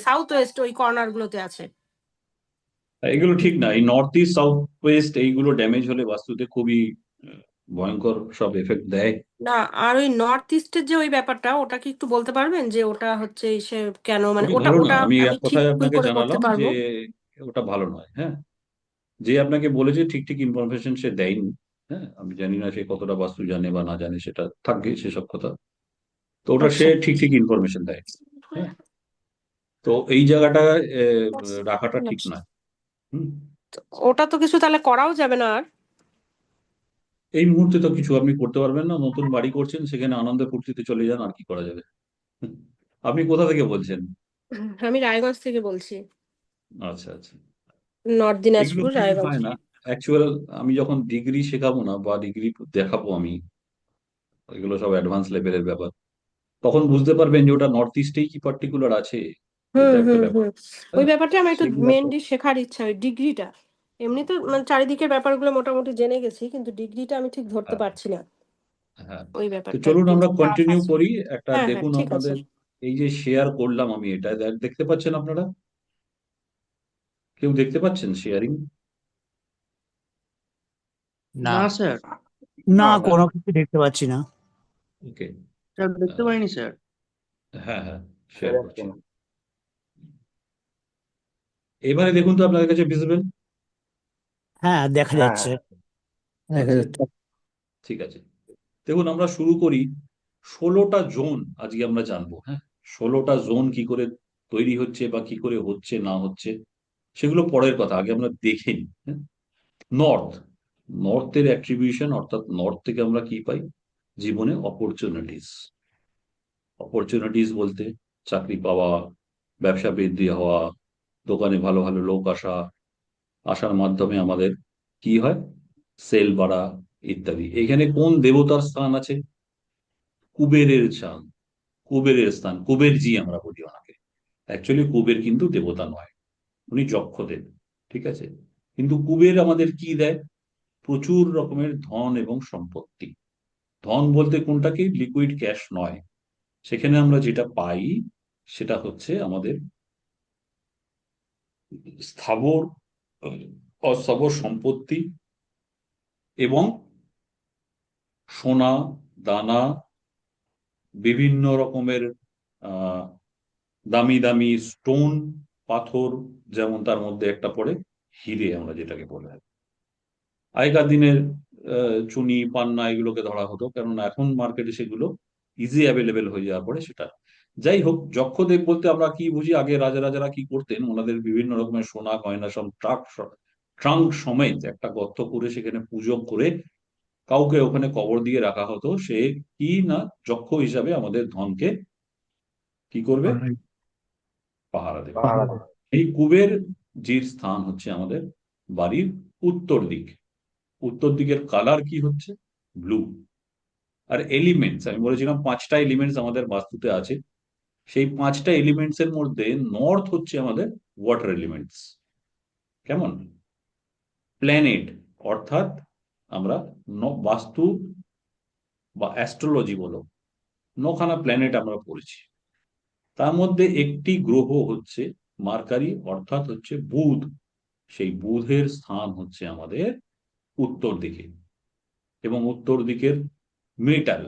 J: সাউথ ওয়েস্ট ওই কর্নার গুলোতে আছে।
A: এগুলো ঠিক না, এই নর্থ ইস্ট সাউথ ওয়েস্ট এইগুলো ড্যামেজ হলে বাস্তুতে খুবই আহ, ভয়ঙ্কর সব এফেক্ট দেয়।
J: না, আর ওই নর্থ ইস্টের যে ওই ব্যাপারটা ওটা কি একটু বলতে পারবেন যে ওটা হচ্ছে সে কেন, মানে
A: খুবই
J: ওটা
A: ভালো না,
J: ওটা
A: আমি
J: আমি
A: এক
J: ঠিক
A: কথায়
J: কি
A: আপনাকে
J: করে করতে
A: জানালাম যে
J: পারবো?
A: ওটা ভালো নয়। হ্যাঁ, যে আপনাকে বলেছে ঠিক ঠিক ইনফরমেশন সে দেয়নি। হ্যাঁ, আমি জানি না সে কতটা বাস্তু জানে বা না জানে, সেটা থাকবে সেসব কথা। তো ওটা সে
J: আচ্ছা,
A: ঠিক ঠিক ইনফরমেশন দেয়। হ্যাঁ, তো এই জায়গাটা রাখাটা ঠিক নয়। হুম।
J: ওটা তো কিছু তাহলে করাও যাবে না আর।
A: এই মুহূর্তে তো কিছু আপনি করতে পারবেন না, নতুন বাড়ি করছেন সেখানে আনন্দ ফুর্তিতে চলে যান, আর কি করা যাবে। হুম। আপনি কোথা থেকে বলছেন?
J: আমি রায়গঞ্জ থেকে বলছি,
A: আচ্ছা আচ্ছা।
J: নর্থ
A: এগুলো
J: দিনাজপুর
A: কিছু
J: রায়গঞ্জ।
A: হয় না অ্যাকচুয়াল। আমি যখন ডিগ্রি শেখাবো না বা ডিগ্রি দেখাবো আমি, এগুলো সব অ্যাডভান্স লেভেলের ব্যাপার, তখন বুঝতে পারবেন যে ওটা নর্থ ইস্টেই কি পার্টিকুলার আছে। এটা একটা ব্যাপার, তাই
J: ওই
A: না?
J: ব্যাপারটা আমার একটু
A: সেগুলো তো
J: মেনলি শেখার ইচ্ছা, ওই ডিগ্রিটা। এমনি তো মানে চারিদিকের ব্যাপারগুলো মোটামুটি জেনে গেছি, কিন্তু ডিগ্রিটা আমি ঠিক ধরতে
A: হ্যাঁ
J: পারছি না,
A: হ্যাঁ।
J: ওই
A: তো
J: ব্যাপারটা
A: চলুন
J: একটু
A: আমরা
J: টাফ
A: কন্টিনিউ
J: আছে।
A: করি একটা।
J: হ্যাঁ হ্যাঁ,
A: দেখুন
J: ঠিক আছে।
A: আপনাদের এই যে শেয়ার করলাম আমি, এটা দেখতে পাচ্ছেন আপনারা? কেউ দেখতে পাচ্ছেন শেয়ারিং?
F: না।
K: না স্যার,
L: না,
A: হ্যাঁ,
L: কোনো কিছু দেখতে পাচ্ছি না।
A: ওকে।
K: স্যার দেখতে পাইনি স্যার।
A: হ্যাঁ হ্যাঁ, শেয়ার করছি। এবারে দেখুন তো আপনাদের কাছে ভিজিবল
L: হ্যাঁ, দেখা
I: হ্যাঁ
L: যাচ্ছে। দেখা
A: আছে?
L: যাচ্ছে।
A: ঠিক আছে, দেখুন আমরা শুরু করি। 16টা জোন আজকে আমরা জানবো। হ্যাঁ, 16টা জোন কি করে তৈরি হচ্ছে বা কি করে হচ্ছে না হচ্ছে সেগুলো পরের কথা, আগে আমরা দেখে নিই। হ্যাঁ, নর্থ, নর্থের অ্যাট্রিবিউশন, অর্থাৎ নর্থ থেকে আমরা কি পাই? জীবনে অপরচুনিটিস। অপরচুনিটিস বলতে চাকরি পাওয়া, ব্যবসা বৃদ্ধি হওয়া, দোকানে ভালো ভালো লোক আসা, আসার মাধ্যমে আমাদের কি হয়? সেল বাড়া, ইত্যাদি। এখানে কোন দেবতার স্থান আছে? কুবেরের স্থান। কুবেরের স্থান, কুবেরজি আমরা বলি ওনাকে। অ্যাকচুয়ালি কুবের কিন্তু দেবতা নয়, উনি যক্ষদেব। ঠিক আছে, কিন্তু কুবের আমাদের কি দেয়? প্রচুর রকমের ধন এবং সম্পত্তি। ধন বলতে কোনটা কি? লিকুইড ক্যাশ নয়, সেখানে আমরা যেটা পাই সেটা হচ্ছে আমাদের স্থাবর অস্থাবর সম্পত্তি এবং সোনা দানা, বিভিন্ন রকমের আহ দামি দামি স্টোন, পাথর, যেমন তার মধ্যে একটা পড়ে হিরে, আমরা যেটাকে বলে থাকি। আগেকার দিনের চুনি পান্না এগুলোকে ধরা হতো, কেননা এখন মার্কেটে সেগুলো ইজি অ্যাভেলেবেল হয়ে যাওয়ার পরে সেটা। যাই হোক, যক্ষদেব বলতে আমরা কি বুঝি? আগে রাজারা কি করতেন, ওনাদের বিভিন্ন রকমের সোনা গয়না সব ট্রাঙ্ক সমেত একটা গর্ত করে সেখানে পুজো করে কাউকে ওখানে কবর দিয়ে রাখা হতো। সে কি না যক্ষ হিসাবে আমাদের ধনকে কি করবে?
G: পাহাড়
A: পাহারা দেবে।
I: পাহাড়া
G: পাহাড়
I: দেবে।
A: এই কুবের জির স্থান হচ্ছে আমাদের বাড়ির উত্তর দিক। উত্তর দিকের কালার কি হচ্ছে? ব্লু। আর এলিমেন্টস, আমি বলেছিলাম 5টা এলিমেন্টস আমাদের বাস্তুতে আছে। সেই 5টা এলিমেন্টস এর মধ্যে নর্থ হচ্ছে আমাদের ওয়াটার এলিমেন্টস। কেমন? প্ল্যানেট, অর্থাৎ আমরা বাস্তু বা অ্যাস্ট্রোলজি বলো, 9খানা প্ল্যানেট আমরা পড়েছি। তার মধ্যে একটি গ্রহ হচ্ছে মার্কারি, অর্থাৎ হচ্ছে বুধ। সেই বুধের স্থান হচ্ছে আমাদের উত্তর দিকে। এবং উত্তর দিকের মেটাল,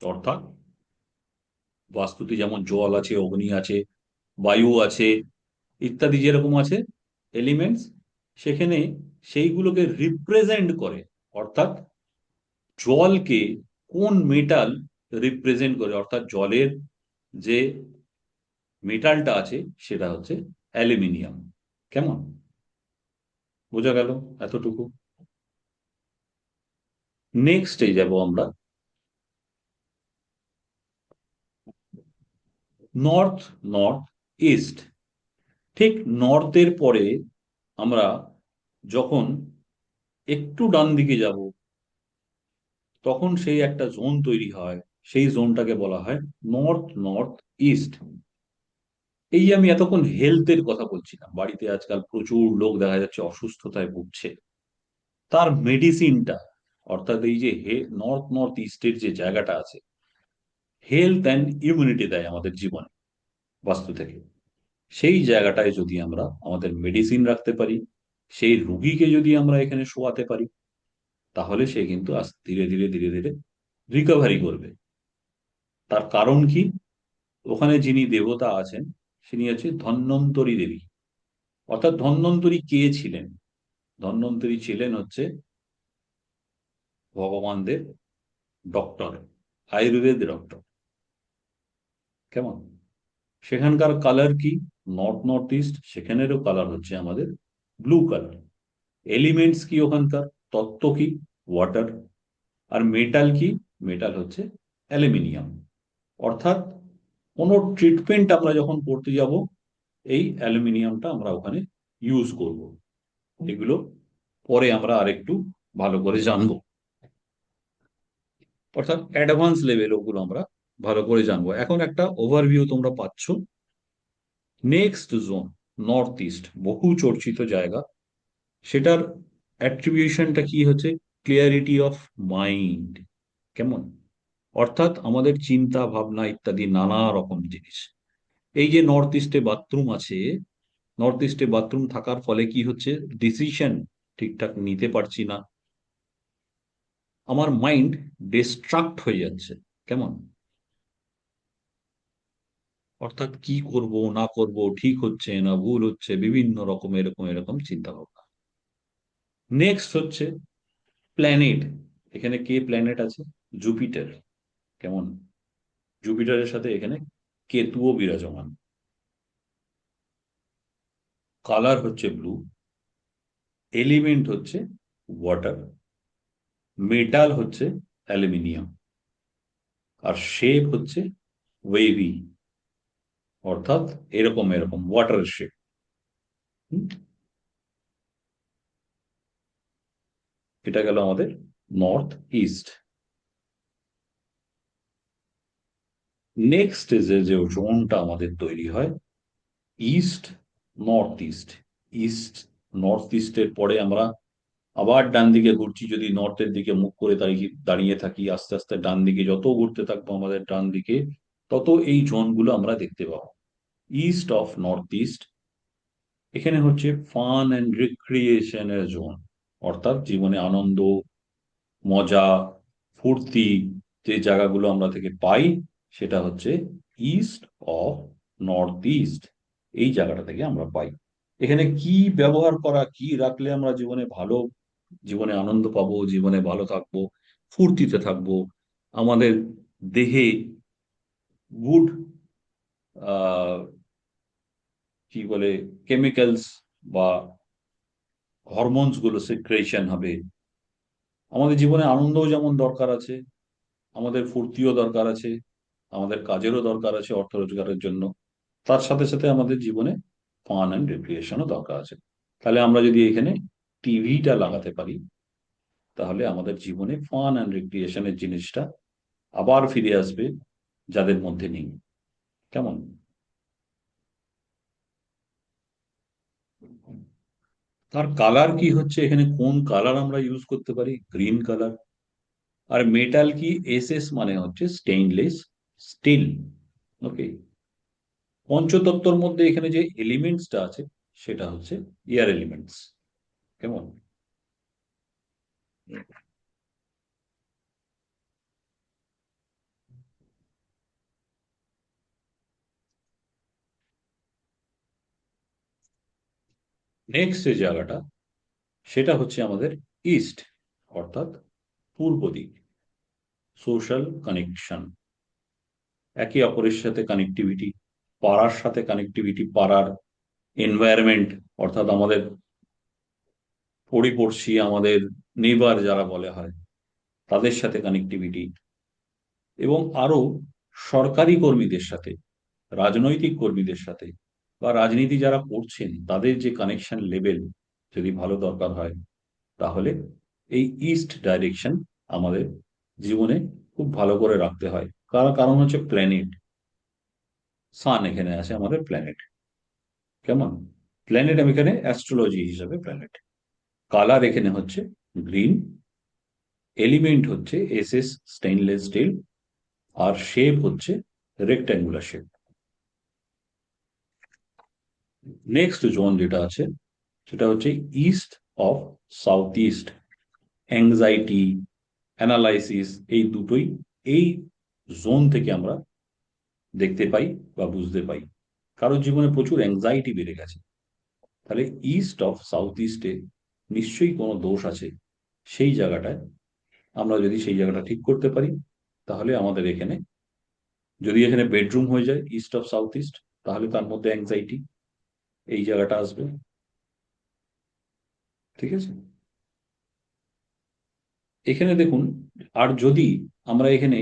A: অর্থাৎ বাস্তুতে যেমন জল আছে, অগ্নি আছে, বায়ু আছে, ইত্যাদি যেরকম আছে এলিমেন্টস, সেখানে সেইগুলোকে রিপ্রেজেন্ট করে। অর্থাৎ জলকে কোন মেটাল রিপ্রেজেন্ট করে, অর্থাৎ জলের যে মেটালটা আছে সেটা হচ্ছে অ্যালুমিনিয়াম। কেমন? বোঝা গেল এতটুকু? নেক্সটে যাব আমরা নর্থ, নর্থ ইস্ট। ঠিক নর্থের পরে আমরা যখন একটু ডান দিকে যাব, তখন সেই একটা জোন তৈরি হয়, সেই জোনটাকে বলা হয় নর্থ নর্থ ইস্ট। এই যে আমি এতক্ষণ হেলথের কথা বলছিলাম, বাড়িতে আজকাল প্রচুর লোক দেখা যাচ্ছে অসুস্থতায় ভুগছে, তার মেডিসিনটা, অর্থাৎ এই যে নর্থ নর্থ ইস্টের যে জায়গাটা আছে, হেলথ অ্যান্ড ইমিউনিটি দেয় আমাদের জীবনে বাস্তু থেকে। সেই জায়গাটায় যদি আমরা আমাদের মেডিসিন রাখতে পারি, সেই রুগীকে যদি আমরা এখানে শোয়াতে পারি, তাহলে সে কিন্তু ধীরে ধীরে ধীরে ধীরে রিকভারি করবে। তার কারণ কি? ওখানে যিনি দেবতা আছেন তিনি হচ্ছে ধন্বন্তরী দেবী। অর্থাৎ ধন্বন্তরী কে ছিলেন? ধন্বন্তরী ছিলেন হচ্ছে ভগবানদের ডক্টর, আয়ুর্বেদ ডক্টর। কেমন? সেখানকার কালার কি? নর্থ নর্থ ইস্ট, সেখানেরও কালার হচ্ছে আমাদের ব্লু কালার। এলিমেন্টস কি ওখানকার? তত্ত্ব কি? ওয়াটার। আর মেটাল কি? মেটাল হচ্ছে অ্যালুমিনিয়াম। অর্থাৎ কোনো ট্রিটমেন্ট আমরা যখন করতে যাব, এই অ্যালুমিনিয়ামটা আমরা ওখানে ইউজ করব। এগুলো পরে আমরা আরেকটু ভালো করে জানবো, অর্থাৎ অ্যাডভান্স লেভেল ওগুলো আমরা ভালো করে জানবো। এখন একটা ওভারভিউ তোমরা পাচ্ছ। নেক্সট জোন নর্থ ইস্ট, বহু চর্চিত জায়গা। সেটার অ্যাট্রিবিউশনটা কি হচ্ছে? Clarity of mind. কেমন? অর্থাৎ আমাদের চিন্তা ভাবনা ইত্যাদি নানা রকম জিনিস। এই যে নর্থ ইস্টে বাথরুম আছে, নর্থ ইস্টে বাথরুম থাকার ফলে কি হচ্ছে? ডিসিশন ঠিকঠাক নিতে পারছি না, আমার মাইন্ড ডিস্ট্রাক্ট হয়ে যাচ্ছে। কেমন? অর্থাৎ কি করব না করব, ঠিক হচ্ছে না ভুল হচ্ছে, বিভিন্ন রকম এরকম এরকম চিন্তা ভাবনা। নেক্সট হচ্ছে প্ল্যানেট। এখানে কে প্ল্যানেট আছে? জুপিটার। কেমন? জুপিটারের সাথে এখানে কেতুও বিরাজমান। কালার হচ্ছে ব্লু, এলিমেন্ট হচ্ছে ওয়াটার, মেটাল হচ্ছে অ্যালুমিনিয়াম, আর শেপ হচ্ছে ওয়েভি, অর্থাৎ এরকম এরকম ওয়াটারের শেপ। এটা গেল আমাদের নর্থ ইস্ট। নেক্সট যে যে জোনটা আমাদের তৈরি হয় east north east. East north ইস্টের পরে আমরা আবার ডান দিকে ঘুরছি, যদি নর্থের দিকে মুখ করে দাঁড়িয়ে থাকি, আস্তে আস্তে ডান দিকে যত ঘুরতে থাকবো আমাদের ডান দিকে, তত এই জোনগুলো আমরা দেখতে পাবো। ইস্ট অফ নর্থ ইস্ট, এখানে হচ্ছে ফান অ্যান্ড রিক্রিয়েশনের জোন, অর্থাৎ জীবনে আনন্দ, মজা, ফুর্তি যে জায়গাগুলো আমরা থেকে পাই সেটা হচ্ছে ইস্ট অফ নর্থ ইস্ট। এই জায়গাটা থেকে আমরা পাই। এখানে কি ব্যবহার করা, কি রাখলে আমরা জীবনে আনন্দ পাবো, জীবনে ভালো থাকবো, ফুর্তিতে থাকবো, আমাদের দেহে গুড কি বলে কেমিক্যালস বা হরমোনস গুলো সিক্রেশন হবে। আমাদের জীবনে আনন্দও যেমন দরকার আছে, আমাদের ফুর্তিও দরকার আছে, আমাদের কাজেরও দরকার আছে অর্থ রোজগারের জন্য, তার সাথে সাথে আমাদের জীবনে ফান অ্যান্ড রিক্রিয়েশনও দরকার আছে। তাহলে আমরা যদি এখানে টিভিটা লাগাতে পারি তাহলে আমাদের জীবনে ফান অ্যান্ড রিক্রিয়েশনের জিনিসটা আবার ফিরে আসবে যাদের মধ্যে নেই। কেমন? তার কালার কি হচ্ছে, এখানে কোন কালার আমরা ইউজ করতে পারি? Green colour. আর মেটাল কি? এসএস মানে হচ্ছে স্টেইনলেস স্টিল। ওকে। পঞ্চতত্ত্বর মধ্যে এখানে যে এলিমেন্টসটা আছে সেটা হচ্ছে এয়ার এলিমেন্টস। কেমন? নেক্সট যে জায়গাটা সেটা হচ্ছে আমাদের ইস্ট, অর্থাৎ পূর্ব দিক। সোশ্যাল কানেকশন, একে অপরের সাথে কানেক্টিভিটি, পাড়ার সাথে কানেক্টিভিটি, পাড়ার এনভায়রনমেন্ট অর্থাৎ আমাদের পরিপড়শি, আমাদের নেইবার যারা বলে হয় তাদের সাথে কানেক্টিভিটি, এবং আরো সরকারি কর্মীদের সাথে, রাজনৈতিক কর্মীদের সাথে বা রাজনীতি যারা করছেন তাদের যে কানেকশন লেভেল যদি ভালো দরকার হয় তাহলে এই ইস্ট ডাইরেকশন আমাদের জীবনে খুব ভালো করে রাখতে হয়। কারণ হচ্ছে প্ল্যানেট, সান এখানে আছে আমাদের প্ল্যানেট। কেমন? প্ল্যানেট আমি এখানে অ্যাস্ট্রোলজি হিসাবে প্ল্যানেট। কালার এখানে হচ্ছে গ্রিন, এলিমেন্ট হচ্ছে এসএস স্টেইনলেস স্টিল, আর শেপ হচ্ছে রেক্ট্যাঙ্গুলার শেপ। নেক্সট জোন যেটা আছে সেটা হচ্ছে east of south east. Anxiety, analysis, এই দুটোই এই জোন থেকে আমরা দেখতে পাই বা বুঝতে পাই। কারোর জীবনে প্রচুর অ্যাংজাইটি বেড়ে গেছে, তাহলে ইস্ট অফ সাউথ ইস্টে নিশ্চয়ই কোনো দোষ আছে। সেই জায়গাটায় আমরা যদি সেই জায়গাটা ঠিক করতে পারি তাহলে আমাদের এখানে, যদি এখানে বেডরুম হয়ে যায় ইস্ট অফ সাউথ ইস্ট, তাহলে তার মধ্যে অ্যাংজাইটি এই জায়গাটা আসবে। ঠিক আছে? এখানে দেখুন, আর যদি আমরা এখানে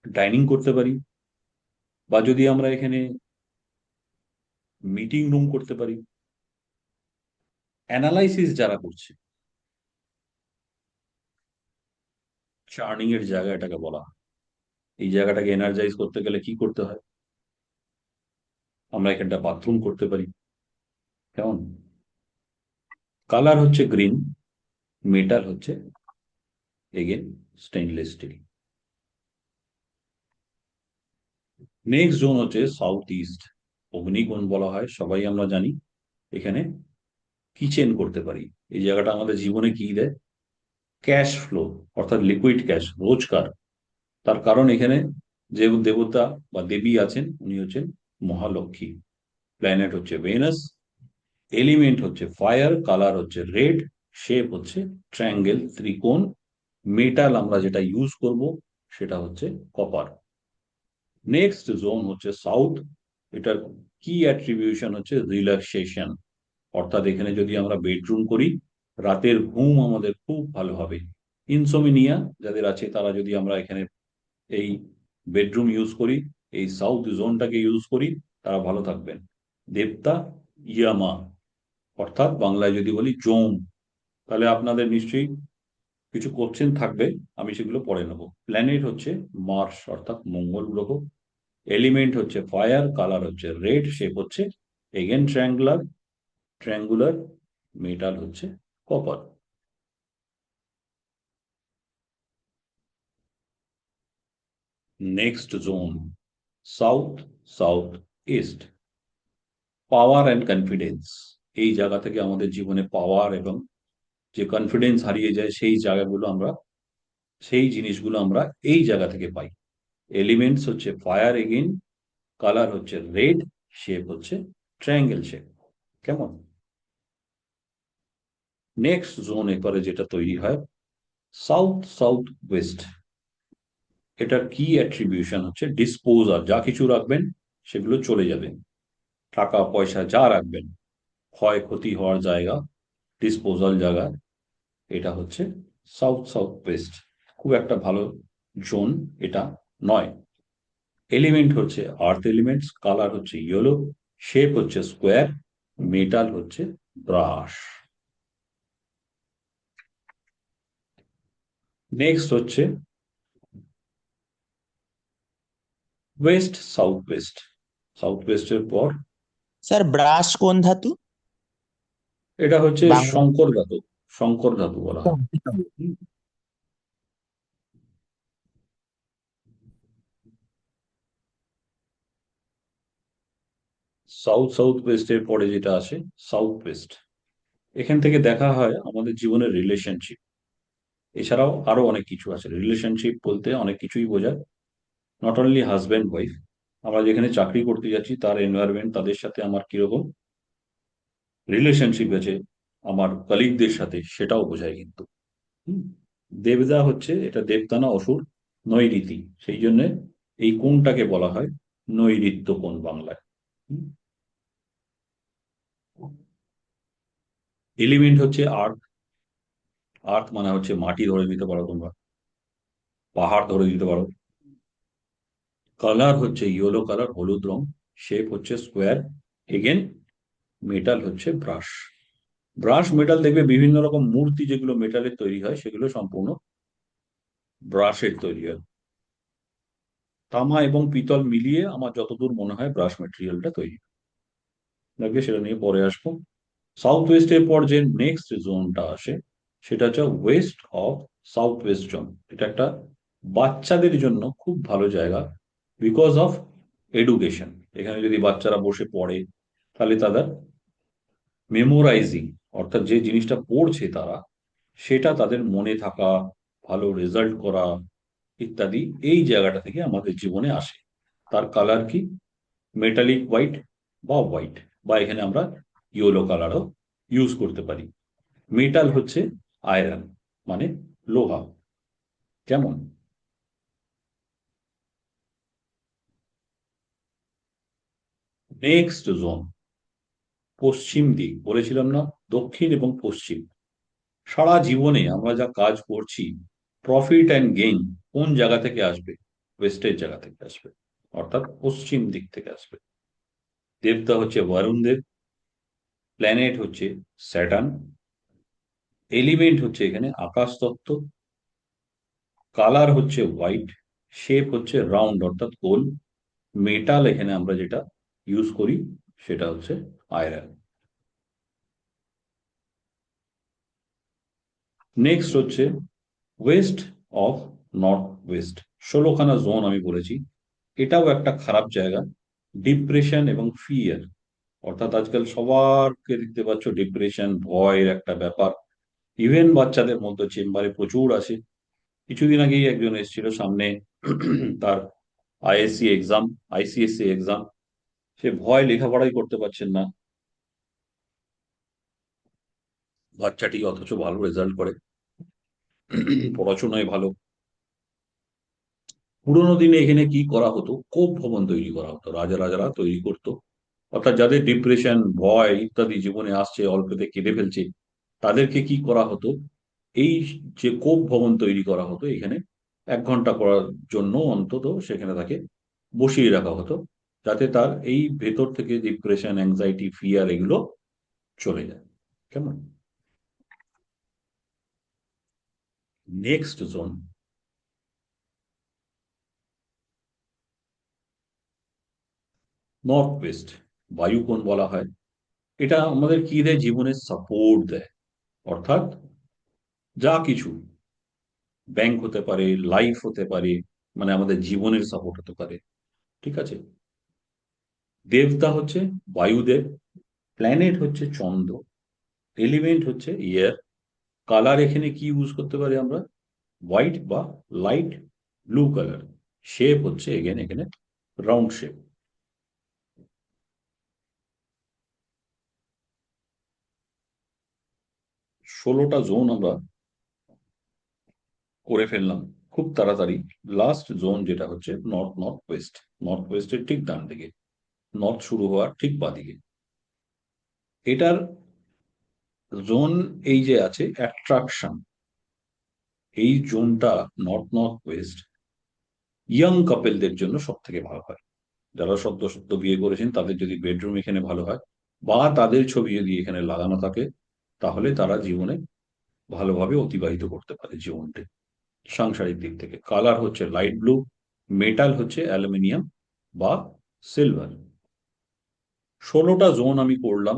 A: ডাইনিং করতে পারি, বা যদি আমরা এখানে মিটিং রুম করতে পারি, অ্যানালাইসিস যারা করছে, চার্নিং এর জায়গা এটাকে বলা হয়। এই জায়গাটাকে এনার্জাইজ করতে গেলে কি করতে হয়? আমরা এখানটা বাথরুম করতে পারি। কেমন? কালার হচ্ছে গ্রিন, মেটাল হচ্ছে again stainless steel. Next zone হচ্ছে সাউথ ইস্ট, অগ্নিকোণ বলা হয়, সবাই আমরা জানি। এখানে কিচেন করতে পারি। এই জায়গাটা আমাদের জীবনে কি দেয়? ক্যাশ ফ্লো, অর্থাৎ লিকুইড ক্যাশ, রোজগার। তার কারণ এখানে যে দেবতা বা দেবী আছেন উনি হচ্ছেন মহালক্ষ্মী। প্ল্যানেট হচ্ছে ভেনাস, এলিমেন্ট হচ্ছে ফায়ার, কালার হচ্ছে রেড, শেপ হচ্ছে ট্রায়াঙ্গেল, ত্রিকোণ। মেটাল আমরা যেটা ইউজ করব সেটা হচ্ছে কপার। নেক্সট জোন হচ্ছে সাউথ, এটার কি অ্যাট্রিবিউশন হচ্ছে রিল্যাক্সেশন, অর্থাৎ এখানে যদি আমরা বেডরুম করি রাতের ঘুম আমাদের খুব ভালো হবে। ইনসোমিনিয়া যাদের আছে তারা যদি আমরা এখানে এই বেডরুম ইউজ করি, এই সাউথ জোনটাকে ইউজ করি, তারা ভালো থাকবেন। দেবতা ইয়ামা, অর্থাৎ বাংলায় যদি বলি জোন, তাহলে আপনাদের নিশ্চয়ই কিছু কোশ্চেন থাকবে, আমি সেগুলো পড়ে নেব। প্ল্যানেট হচ্ছে মার্স অর্থাৎ মঙ্গল গ্রহ, এলিমেন্ট হচ্ছে ফায়ার, কালার হচ্ছে রেড, শেপ হচ্ছে এগেন ট্রায়াঙ্গুলার, মেটাল হচ্ছে copper. Next zone south east, power and confidence. এই জায়গা থেকে আমাদের জীবনে পাওয়ার এবং যে কনফিডেন্স হারিয়ে যায় সেই জিনিসগুলো আমরা এই জায়গা থেকে পাই। এলিমেন্টস হচ্ছে ফায়ার এগেইন, কালার হচ্ছে রেড, শেপ হচ্ছে ট্রায়াঙ্গেল শেপ। কেমন? নেক্সট জোন এরপরে যেটা তৈরি হয় সাউথ ওয়েস্ট। এটার কি অ্যাট্রিবিউশন হচ্ছে ডিসপোজাল, যা কিছু রাখবেন সেগুলো চলে যাবে, টাকা পয়সা যা রাখবেন, ক্ষয়ক্ষতি হওয়ার জায়গা, ডিসপোজাল জায়গা। এটা হচ্ছে সাউথ ওয়েস্ট, খুব একটা ভালো জোন এটা নয়। এলিমেন্ট হচ্ছে আর্থ এলিমেন্টস, কালার হচ্ছে ইয়েলো, শেপ হচ্ছে স্কোয়ার, মেটাল হচ্ছে ব্রাশ। নেক্সট হচ্ছে সাউথ ওয়েস্টের পর
F: স্যার ব্রাশ কোন ধাতু?
A: এটা হচ্ছে
F: বাংলা।
A: শঙ্কর ধাতু বলা হয়। সাউথ ওয়েস্টের পরে যেটা আসে সাউথ ওয়েস্ট, এখান থেকে দেখা হয় আমাদের জীবনের রিলেশনশিপ। এছাড়াও আরো অনেক কিছু আছে। রিলেশনশিপ বলতে অনেক কিছুই বোঝায়, নট অনলি হাজব্যান্ড ওয়াইফ। আমরা যেখানে চাকরি করতে যাচ্ছি তার এনভায়রনমেন্ট, তাদের সাথে আমার কিরকম রিলেশনশিপ আছে আমার কলিগদের সাথে, সেটাও বোঝায় কিন্তু। দেবদা হচ্ছে এটা দেবদানা অসুর, নৈরীতি, সেই জন্য এই কোণটাকে বলা হয় নৈরিত্য কোণ বাংলায়। এলিমেন্ট হচ্ছে আর্থ মানে হচ্ছে মাটি ধরে দিতে পারো তোমরা, পাহাড় ধরে দিতে পারো। কালার হচ্ছে ইয়েলো কালার, হলুদ রং, শেপ হচ্ছে স্কোয়ার, এগেন মেটাল হচ্ছে ব্রাশ মেটাল। দেখবে বিভিন্ন রকম মূর্তি যেগুলো মেটালের তৈরি হয় সেগুলো সম্পূর্ণ ব্রাশের তৈরি হয়। তামা এবং পিতল মিলিয়ে আমার যতদূর মনে হয় ব্রাশ মেটেরিয়ালটা তৈরি লাগবে, সেটা নিয়ে পরে আসবো। সাউথ ওয়েস্টের পর যে নেক্সট জোনটা আসে সেটা হচ্ছে west of south west zone. এটা একটা বাচ্চাদের জন্য খুব ভালো জায়গা, বিকজ অফ এডুকেশন। এখানে যদি বাচ্চারা বসে পড়ে তাহলে তাদের মেমোরাইজিং, অর্থাৎ যে জিনিসটা পড়ছে তারা, সেটা তাদের মনে থাকা, ভালো রেজাল্ট করা ইত্যাদি এই জায়গাটা থেকে আমাদের জীবনে আসে। তার কালার কি? মেটালিক হোয়াইট, বা এখানে আমরা ইয়েলো কালারও ইউজ করতে পারি। মেটাল হচ্ছে আয়রন মানে লোহা। কেমন? নেক্সট জোন পশ্চিম দিক, বলেছিলাম না দক্ষিণ এবং পশ্চিম। সারা জীবনে আমরা যা কাজ করছি প্রফিট অ্যান্ড গেইন কোন জায়গা থেকে আসবে? ওয়েস্টের জায়গা থেকে আসবে, অর্থাৎ পশ্চিম দিক থেকে আসবে। দেবতা হচ্ছে বরুণ দেব, প্ল্যানেট হচ্ছে স্যাটার্ন, এলিমেন্ট হচ্ছে এখানে আকাশ তত্ত্ব, কালার হচ্ছে হোয়াইট, শেপ হচ্ছে রাউন্ড অর্থাৎ গোল, মেটাল এখানে আমরা যেটা ইউজ করি সেটা হচ্ছে আয়রন। নেক্সট হচ্ছে ওয়েস্ট অফ নর্থ ওয়েস্ট। 16খানা জোন আমি বলেছি, এটাও একটা খারাপ জায়গা। ডিপ্রেশন এবং ফিয়ার, অর্থাৎ আজকাল সবারকে দেখতে পাচ্ছ ডিপ্রেশন, ভয়ের একটা ব্যাপার। ইভেন বাচ্চাদের মধ্যে চেম্বারে প্রচুর আছে। কিছুদিন আগেই একজন এসেছিল সামনে তার আইসিএসসি এক্সাম, সে ভয় লেখাপড়াই করতে পারছেন না বাচ্চাটি, অথচ ভালো রেজাল্ট করে, পড়াশোনায় ভালো। পুরোনো দিনে এখানে কি করা হতো? কোপ ভবন তৈরি করা হতো, রাজারা তৈরি করতো। অর্থাৎ যাদের ডিপ্রেশন, ভয় ইত্যাদি জীবনে আসছে, অল্পতে কেঁদে ফেলছে, তাদেরকে কি করা হতো? এই যে কোপ ভবন তৈরি করা হতো, এখানে 1 ঘন্টা করার জন্য অন্তত সেখানে তাকে বসিয়ে রাখা হতো, যাতে তার এই ভেতর থেকে ডিপ্রেশন, অ্যাংজাইটি, ফিয়ার এগুলো চলে যায়। কেমন? নেক্সট জোন, নর্থ ওয়েস্ট, বায়ুকোণ বলা হয়। এটা আমাদের কি দেয়? জীবনের সাপোর্ট দেয়। অর্থাৎ যা কিছু, ব্যাংক হতে পারে, লাইফ হতে পারে, মানে আমাদের জীবনের সাপোর্ট হতে পারে। ঠিক আছে? দেবতা হচ্ছে বায়ুদেব, প্ল্যানেট হচ্ছে চন্দ্র, এলিমেন্ট হচ্ছে এয়ার, কালার এখানে কি ইউজ করতে পারি আমরা? হোয়াইট বা লাইট ব্লু কালার। শেপ হচ্ছে এগেন এখানে রাউন্ড শেপ। ষোলোটা জোন আমরা করে ফেললাম খুব তাড়াতাড়ি। লাস্ট জোন যেটা হচ্ছে নর্থ নর্থ ওয়েস্ট, নর্থ ওয়েস্টের ঠিক ডান দিকে, নর্থ শুরু হওয়ার ঠিক বাদিকে। এটার জোন এই যে আছে অ্যাট্রাকশন, এই জোনটা নর্থ নর্থ ওয়েস্ট ইয়াং কাপেলদের জন্য সব থেকে ভালো হয়। যারা সদ্য সদ্য বিয়ে করেছেন তাদের যদি বেডরুম এখানে ভালো হয় বা তাদের ছবি যদি এখানে লাগানো থাকে, তাহলে তারা জীবনে ভালোভাবে অতিবাহিত করতে পারে জীবনটা সাংসারিক দিক থেকে। কালার হচ্ছে লাইট ব্লু, মেটাল হচ্ছে অ্যালুমিনিয়াম বা সিলভার। 16টা জোন আমি করলাম।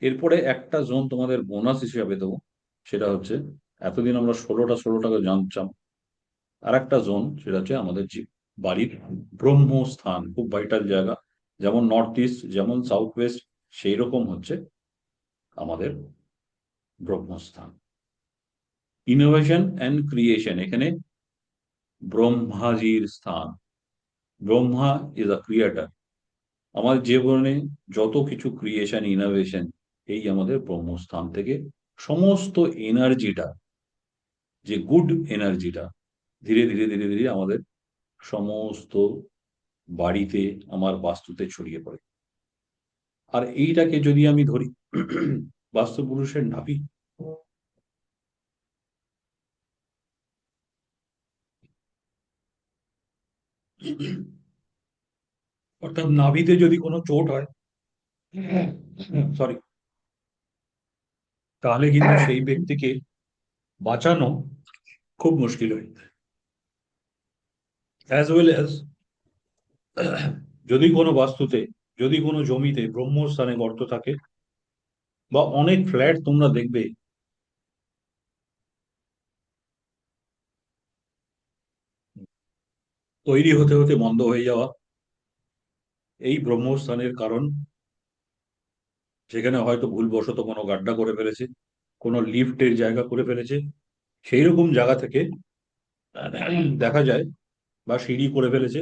A: এরপরে একটা জোন তোমাদের বোনাস হিসেবে দেবো, সেটা হচ্ছে এতদিন আমরা 16টাকে জানতাম, আর একটা জোন সেটা হচ্ছে আমাদের বাড়ির ব্রহ্মস্থান, খুব ভাইটাল জায়গা। যেমন নর্থ ইস্ট, যেমন সাউথ ওয়েস্ট, সেই রকম হচ্ছে আমাদের ব্রহ্মস্থান। ইনোভেশন অ্যান্ড ক্রিয়েশন, এখানে ব্রহ্মাজির স্থান। Brahma is a creator. আমার জীবনে যত কিছু ক্রিয়েশন, ইনোভেশন, এই আমাদের ব্রহ্মস্থান থেকে সমস্ত এনার্জিটা, যে গুড এনার্জিটা ধীরে ধীরে ধীরে ধীরে আমাদের সমস্ত বাড়িতে, আমার বাস্তুতে ছড়িয়ে পড়ে। আর এইটাকে যদি আমি ধরি বাস্তু পুরুষের নাভি, অর্থাৎ নাভিতে যদি কোনো চোট হয়, সরি, তাহলে কিন্তু সেই ব্যক্তিকে বাঁচানো খুব মুশকিল হয়ে যায়। অ্যাজ ওয়েল অ্যাজ যদি কোনো বাস্তুতে, যদি কোনো জমিতে ব্রহ্মস্থানে গর্ত থাকে, বা অনেক ফ্ল্যাট তোমরা দেখবে তৈরি হতে হতে বন্ধ হয়ে যাওয়া, এই ব্রহ্মস্থানের কারণ। সেখানে হয়তো ভুলবশত কোনো গাড্ডা করে ফেলেছে, কোনো লিফটের জায়গা করে ফেলেছে, সেই রকম জায়গা থেকে দেখা যায়, বা সিঁড়ি করে ফেলেছে,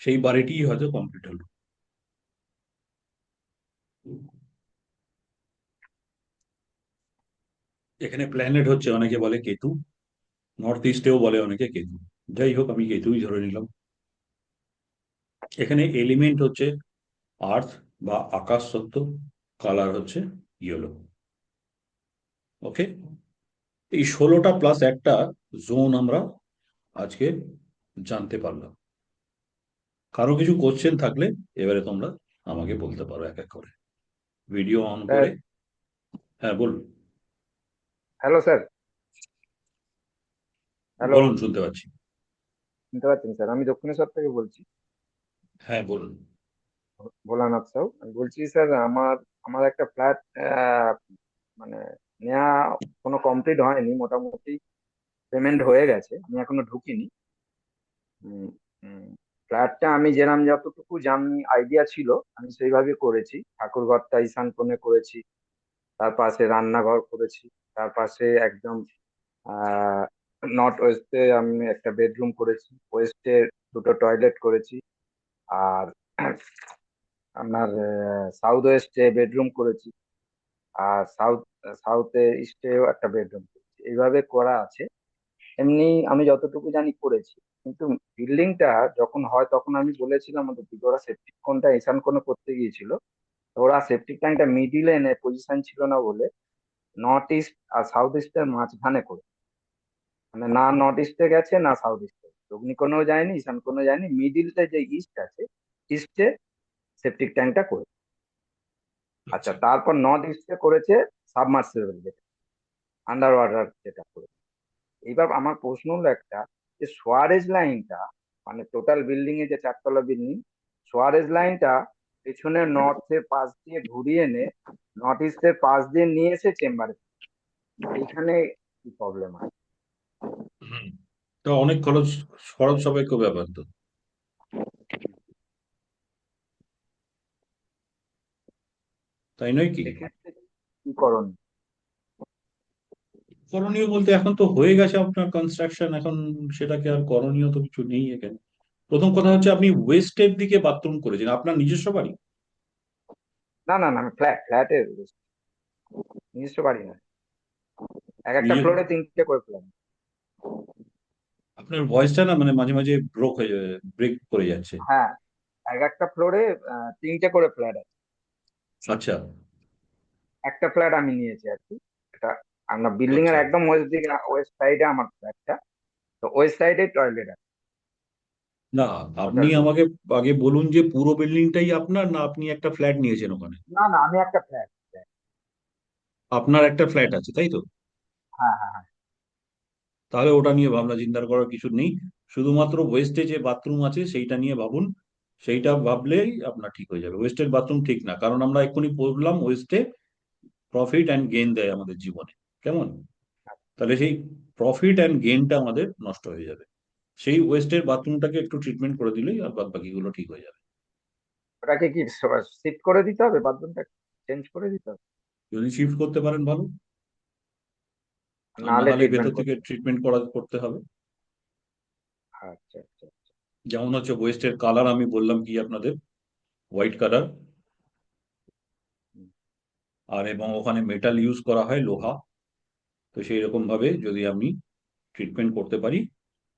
A: সেই বাড়িটি হয়তো কমপ্লিট হলো। এখানে প্ল্যানেট হচ্ছে অনেকে বলে কেতু, নর্থ ইস্টেও বলে অনেকে কেতু, যাই হোক আমি কেতুই ধরে নিলাম। এখানে এলিমেন্ট হচ্ছে আর্থ বা আকাশ তত্ত্ব, কালার হচ্ছে ইয়েলো। ওকে, এই 16টা প্লাস একটা জোন আমরা আজকে জানতে পারলাম। কারো কিছু কোশ্চেন থাকলে এবারে তোমরা আমাকে বলতে পারো এক এক করে, ভিডিও অন
I: স্যার,
A: করে। হ্যাঁ বলুন।
I: Hello sir. হ্যালো,
A: বলুন, শুনতে পাচ্ছি।
I: শুনতে পাচ্ছেন স্যার? আমি দক্ষিণেশ্বর থেকে বলছি,
A: হ্যাঁ বলুন।
I: ভোলানাথ সাউ। আমি বলছি স্যার, আমার আমার একটা ফ্ল্যাট মানে নেওয়া কোনো কমপ্লিট হয়নি, মোটামুটি পেমেন্ট হয়ে গেছে, আমি এখনো ঢুকিনি। ফ্ল্যাটটা আমি যেরাম যতটুকু জানি আইডিয়া ছিল আমি সেইভাবে করেছি। ঠাকুর ঘরটা ঈশান কোণে করেছি, তার পাশে রান্নাঘর করেছি, তার পাশে একদম নর্থ ওয়েস্টে আমি একটা বেডরুম করেছি, ওয়েস্টে দুটো টয়লেট করেছি, আর আপনার সাউথ ওয়েস্টে বেডরুম করেছি, আর সাউথে ইস্টেও একটা বেডরুম করেছি। এইভাবে করা আছে। এমনি আমি যতটুকু জানি করেছি, কিন্তু বিল্ডিংটা যখন হয় তখন আমি বলেছিলাম ওদের দিকে, ওরা সেপটিক কোনটা ঈশান কোণে করতে গিয়েছিল, তো ওরা সেপটিক ট্যাঙ্কটা মিডিলে এনে পজিশন ছিল না বলে নর্থ ইস্ট আর সাউথ ইস্টের মাঝখানে করে, মানে না নর্থ ইস্টে গেছে না সাউথ ইস্টে, অগ্নিকোণেও যায়নি, ঈশান কোণেও যায়নি, মিডিলটা যে ইস্ট আছে, ইস্টে সেপটিক ট্যাঙ্কটা করে। আচ্ছা, তারপর নর্থ ইস্টে করেছে সাবমার্সিবল, যেটা আন্ডার ওয়াটার যেটা করেছে। এইবার আমার প্রশ্ন হলো একটা, যে সোয়ারেজ লাইনটা, মানে টোটাল বিল্ডিং এ যে 4 তলা বিল্ডিং, সোয়ারেজ লাইনটা পেছনে নর্থের পাশ দিয়ে ঘুরিয়ে এনে নর্থ ইস্টের পাশ দিয়ে নিয়ে এসে চেম্বারে, এইখানে কি প্রবলেম আছে?
A: তো অনেক খরচ সাপেক্ষ ব্যাপার তো। তাই নয় কি?
I: সেক্ষেত্রে কি করণীয়?
A: করণীয় বলতে এখন তো হয়ে গেছে আপনার কনস্ট্রাকশন, এখন সেটাকে আর করণীয় তো কিছু নেই এখানে। প্রথম কথা হচ্ছে আপনি ওয়েস্টের দিকে বাথরুম করেছেন, আপনার নিজস্ব বাড়ি?
I: না না না, ফ্ল্যাটের নিজস্ব বাড়ি না, এক একটা
A: নিজে
I: ফ্লোরে 3টে করে ফ্ল্যাট।
A: আপনার ভয়েসটা না মানে মাঝে মাঝে ব্রেক করে যাচ্ছে।
I: হ্যাঁ, এক একটা ফ্লোরে 3টে করে ফ্ল্যাট আছে।
A: আচ্ছা
I: একটা ফ্ল্যাট আমি নিয়েছি আর কি। এটা আমরা বিল্ডিং এর
A: আচ্ছা।
I: একদম ওয়েস্ট সাইডে আমার ফ্ল্যাটটা। তো ওয়েস্ট সাইডে টয়লেট আছে
A: না, আপনি
I: টোটাল।
A: আমাকে আগে বলুন যে পুরো বিল্ডিংটাই আপনার, না আপনি একটা ফ্ল্যাট নিয়েছেন ওখানে?
I: না না, আমি একটা ফ্ল্যাট।
A: আপনার একটা ফ্ল্যাট আছে তাই তো?
I: হ্যাঁ হ্যাঁ হ্যাঁ।
A: তাহলে ওটা নিয়ে ভাবনা চিন্তা করার কিছু নেই, শুধুমাত্র ওয়েস্টে যে বাথরুম আছে সেইটা নিয়ে ভাবুন। সেইটা ভাবলেই আপনার ঠিক হয়ে যাবে। ওয়েস্টের বাথরুম ঠিক না, কারণ আমরা এক্ষুনি বললাম ওয়েস্টে প্রফিট অ্যান্ড গেইন দেয় আমাদের জীবনে, কেমন? তাহলে সেই প্রফিট অ্যান্ড গেইনটা আমাদের নষ্ট হয়ে যাবে। সেই ওয়েস্টের বাথরুমটাকে একটু ট্রিটমেন্ট করে দিলেই আর বাদ বাকিগুলো ঠিক হয়ে যাবে।
I: ওটাকে কি শিফট করে দিতে হবে, বাথরুমটা চেঞ্জ করে দিতে হবে?
A: যদি শিফট করতে পারেন ভালো, আর না
I: নাহলে
A: হলে
I: ট্রিটমেন্ট
A: ভেতর থেকে
I: করতে হবে?
A: ট্রিটমেন্ট করতে হবে।
I: আচ্ছা আচ্ছা।
A: যেমন হচ্ছে ওয়েস্টের কালার আমি বললাম কি আপনাদের, হোয়াইট কালার, আর এবং ওখানে মেটাল ইউজ করা হয়, লোহা। তো সেই রকম ভাবে যদি আমি ট্রিটমেন্ট করতে পারি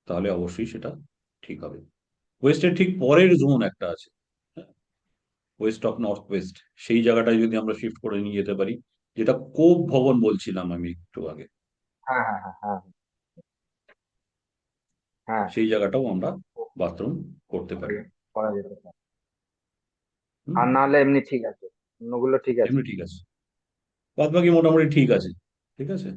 A: তাহলে অবশ্যই সেটা ঠিক হবে। ওয়েস্টের ঠিক পরের জোন একটা আছে, ওয়েস্ট অফ নর্থ ওয়েস্ট, সেই জায়গাটায় যদি আমরা শিফট করে নিয়ে যেতে পারি, যেটা কোপ ভবন বলছিলাম আমি একটু আগে,
I: হ্যাঁ হ্যাঁ হ্যাঁ হ্যাঁ হ্যাঁ।
A: সেই জায়গাটাও আমরা বাথরুম করতে পারি।
I: করা যেতে পারে।
A: হুম,
I: আর নাহলে এমনি ঠিক আছে, অন্যগুলো ঠিক আছে?
A: এমনি ঠিক আছে, বাদ বাকি মোটামুটি ঠিক আছে। ঠিক আছে।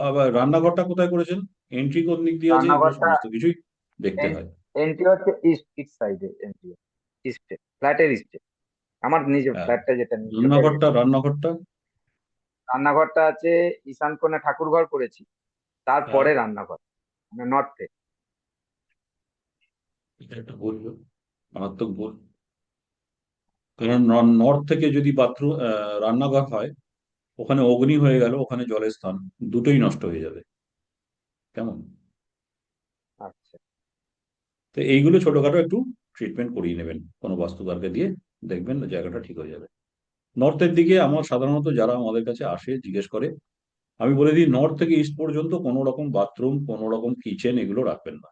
A: আবার রান্নাঘরটা কোথায় করেছেন, এন্ট্রি কোন দিক দিয়ে আছে, এগুলো
I: রান্নাঘরটা
A: সমস্ত কিছুই দেখতে হয়।
I: এন্ট্রি হচ্ছে ইস্ট সাইডে, এন্ট্রি ইস্টে, ফ্ল্যাটের ইস্টে। আমার নিজের
A: হ্যাঁ,
I: ফ্ল্যাটটা যেটা নিজে
A: রান্নাঘরটা রান্নাঘরটা
I: রান্নাঘরটা আছে ঈশান কোণে ঠাকুর ঘর করেছি,
A: হ্যাঁ,
I: তারপরে রান্নাঘর, মানে নর্থে।
A: এটা একটা ভুল, মারাত্মক ভুল। কারণ নর্থ থেকে যদি বাথরুম রান্নাঘর হয়, ওখানে অগ্নি হয়ে গেল, ওখানে জলের স্থান, দুটোই নষ্ট হয়ে যাবে, কেমন?
I: আচ্ছা
A: তো এইগুলো ছোটখাটো একটু ট্রিটমেন্ট করিয়ে নেবেন কোনো বাস্তুকারকে দিয়ে, দেখবেন জায়গাটা ঠিক হয়ে যাবে। নর্থের দিকে আমার সাধারণত যারা আমাদের কাছে আসে জিজ্ঞেস করে, আমি বলে দিই নর্থ থেকে ইস্ট পর্যন্ত কোনো রকম বাথরুম, কোনো রকম কিচেন এগুলো রাখবেন না।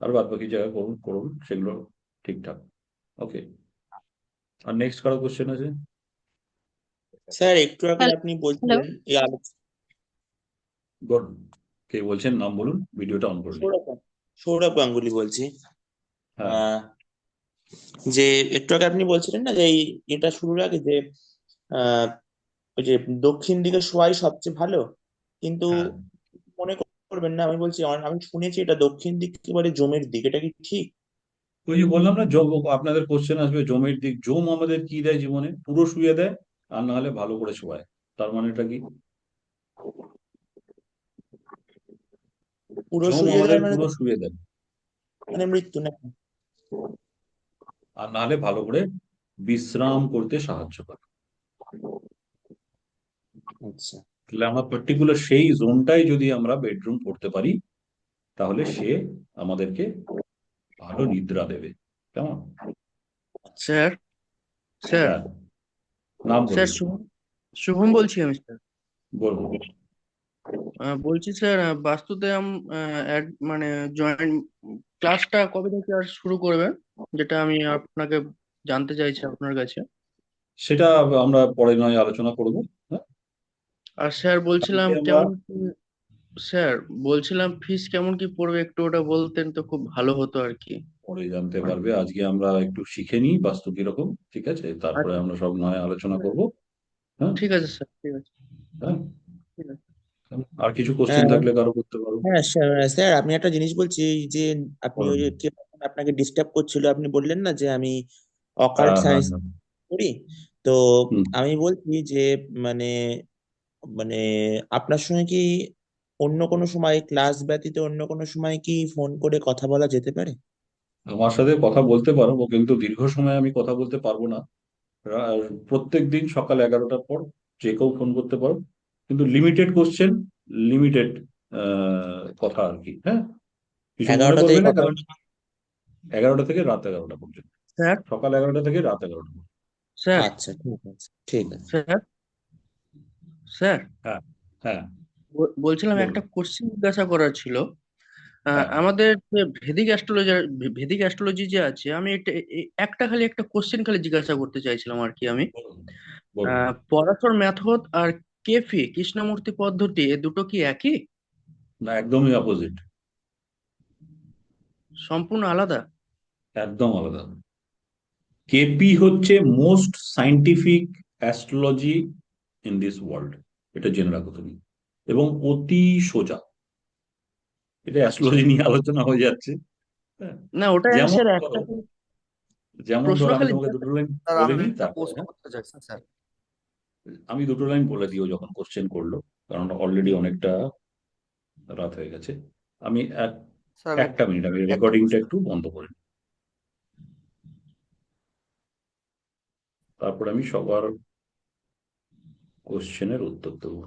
A: আর বাদ বাকি জায়গায় করুন করুন সেগুলো ঠিকঠাক। ওকে, আর নেক্সট কারো কোশ্চেন আছে?
F: স্যার একটু আগে
H: হ্যালো।
F: আপনি বলছিলেন এই
A: গুড। কে বলছেন, নাম বলুন, ভিডিওটা অন করুন।
F: সৌরভ গাঙ্গুলি বলছি।
A: হ্যাঁ
F: আহ, যে একটু আগে আপনি বলছিলেন না যে এটা শুরুর আগে যে আহ ওই যে দক্ষিণ দিকে শোয়াই সবচেয়ে ভালো, কিন্তু
A: হ্যাঁ,
F: মনে করবেন না, আমি বলছি আমি শুনেছি এটা দক্ষিণ দিক একেবারে জমের দিক, এটা কি ঠিক?
A: ওই যে বললাম না, আপনাদের কোশ্চেন আসবে জমের দিক। জম আমাদের কি দেয় জীবনে, পুরো শুয়ে দেয়, আর না হলে ভালো করে শোয়ায়। তার মানে এটা কি,
F: পুরো
A: জম
F: শুয়ে
A: আমাদের
F: দেয় মানে
A: পুরো শুয়ে দেয়,
F: মানে মৃত্যু নাকি?
A: আর না হলে ভালো করে বিশ্রাম করতে সাহায্য করে।
F: আচ্ছা
A: তাহলে আমরা পার্টিকুলার সেই জোনটাই যদি আমরা বেডরুম করতে পারি, তাহলে সে আমাদেরকে ভালো নিদ্রা দেবে, কেমন?
K: স্যার স্যার
A: হ্যাঁ, নাম
K: স্যার
A: বলুন।
K: শুভম শুভম বলছি আমি স্যার।
A: বলবো।
K: বলছি স্যার, বাস্তুতে মানে জয়েন্ট ক্লাসটা কবে থেকে আর শুরু করবেন, যেটা আমি আপনাকে জানতে চাইছি আপনার কাছে।
A: সেটা আমরা পরে নয় আলোচনা করবো। হ্যাঁ,
K: আর স্যার বলছিলাম
A: আজকে আমরা
K: কেমন কি, স্যার বলছিলাম ফিস কেমন কি পড়বে, একটু ওটা বলতেন তো খুব ভালো হতো আর কি।
A: পরে জানতে পারবে, আজকে আমরা একটু শিখে নিই বাস্তু কিরকম, ঠিক আছে? তারপরে
K: আচ্ছা
A: আমরা সব নয় আলোচনা করব। হ্যাঁ
K: ঠিক আছে স্যার, ঠিক আছে,
A: হ্যাঁ
K: ঠিক আছে।
A: আর কিছু কোশ্চেন থাকলে কারো করতে পারো।
F: হ্যাঁ স্যার, আমি একটা জিনিস বলছি, এই যে আপনি ওই
A: বলুন।
F: যে কে আপনাকে ডিস্টার্ব করছিল, আপনি বললেন না যে আমি অকাল্ট
A: হ্যাঁ হ্যাঁ
F: সায়েন্স
A: হ্যাঁ
F: করি, তো
A: হুম।
F: আমি বলছি যে মানে মানে আপনার সঙ্গে কি অন্য কোনো সময়, ক্লাস ব্যতীত অন্য কোনো সময় কি ফোন করে কথা বলা যেতে পারে?
A: আমার সাথে কথা বলতে পারো, কিন্তু দীর্ঘ সময় আমি কথা বলতে পারবো না। প্রত্যেক দিন সকাল 11টার পর যে কেউ ফোন করতে পারো, কিন্তু লিমিটেড কোশ্চেন, লিমিটেড কথা আর কি। হ্যাঁ, কিছু মনে
F: 11টা থেকে
A: করবে না,
F: কটা?
A: কারণ 11টা থেকে রাত 11টা পর্যন্ত,
K: স্যার,
A: সকাল 11টা থেকে রাত 11টা পর্যন্ত।
K: স্যার,
F: আচ্ছা, ঠিক আছে, ঠিক আছে।
K: স্যার, স্যার,
A: হ্যাঁ হ্যাঁ
K: বলছিলাম
A: বলুন।
K: একটা কোশ্চেন জিজ্ঞাসা করার ছিল।
A: হ্যাঁ
K: আমাদের যে ভেদিক অ্যাস্ট্রোলজি যে আছে, আমি একটা খালি একটা কোশ্চেন খালি জিজ্ঞাসা করতে চাইছিলাম আর কি। আমি
A: বলুন বলুন।
K: পরাশর মেথড আর কেপি কৃষ্ণমূর্তি পদ্ধতি এ দুটো কি একই,
A: না, একদমই অপোজিট,
K: সম্পূর্ণ আলাদা?
A: একদম আলাদা। কেপি হচ্ছে most scientific astrology in this world, এটা জেনে রাখো তুমি, এবং অতি সোজা। এটা
K: আচ্ছা,
A: অ্যাস্ট্রোলজি নিয়ে আলোচনা হয়ে যাচ্ছে। হ্যাঁ,
K: না ওটা
A: যেমন
K: স্যার
A: ধরো,
K: একটা খালি
A: যেমন
K: প্রশ্ন
A: ধরো আমি
K: খালি
A: তোমাকে
K: জিজ্ঞাসা।
A: দুটো লাইন
M: স্যার
A: বলে
M: আমি
A: নিই
M: একটা
A: তারপরে।
M: প্রশ্ন
A: হ্যাঁ,
M: করতে চাইছি স্যার।
A: আমি দুটো লাইন বলে দিও যখন কোশ্চেন করলো, কারণ অলরেডি অনেকটা রাত হয়ে গেছে। আমি
M: স্যার আমি
A: একটা মিনিট, আমি
M: একটা
A: রেকর্ডিংটা
M: কোশ্চেন।
A: একটু বন্ধ করে নিই। তারপরে আমি সবার কোশ্চেনের উত্তর দেবো।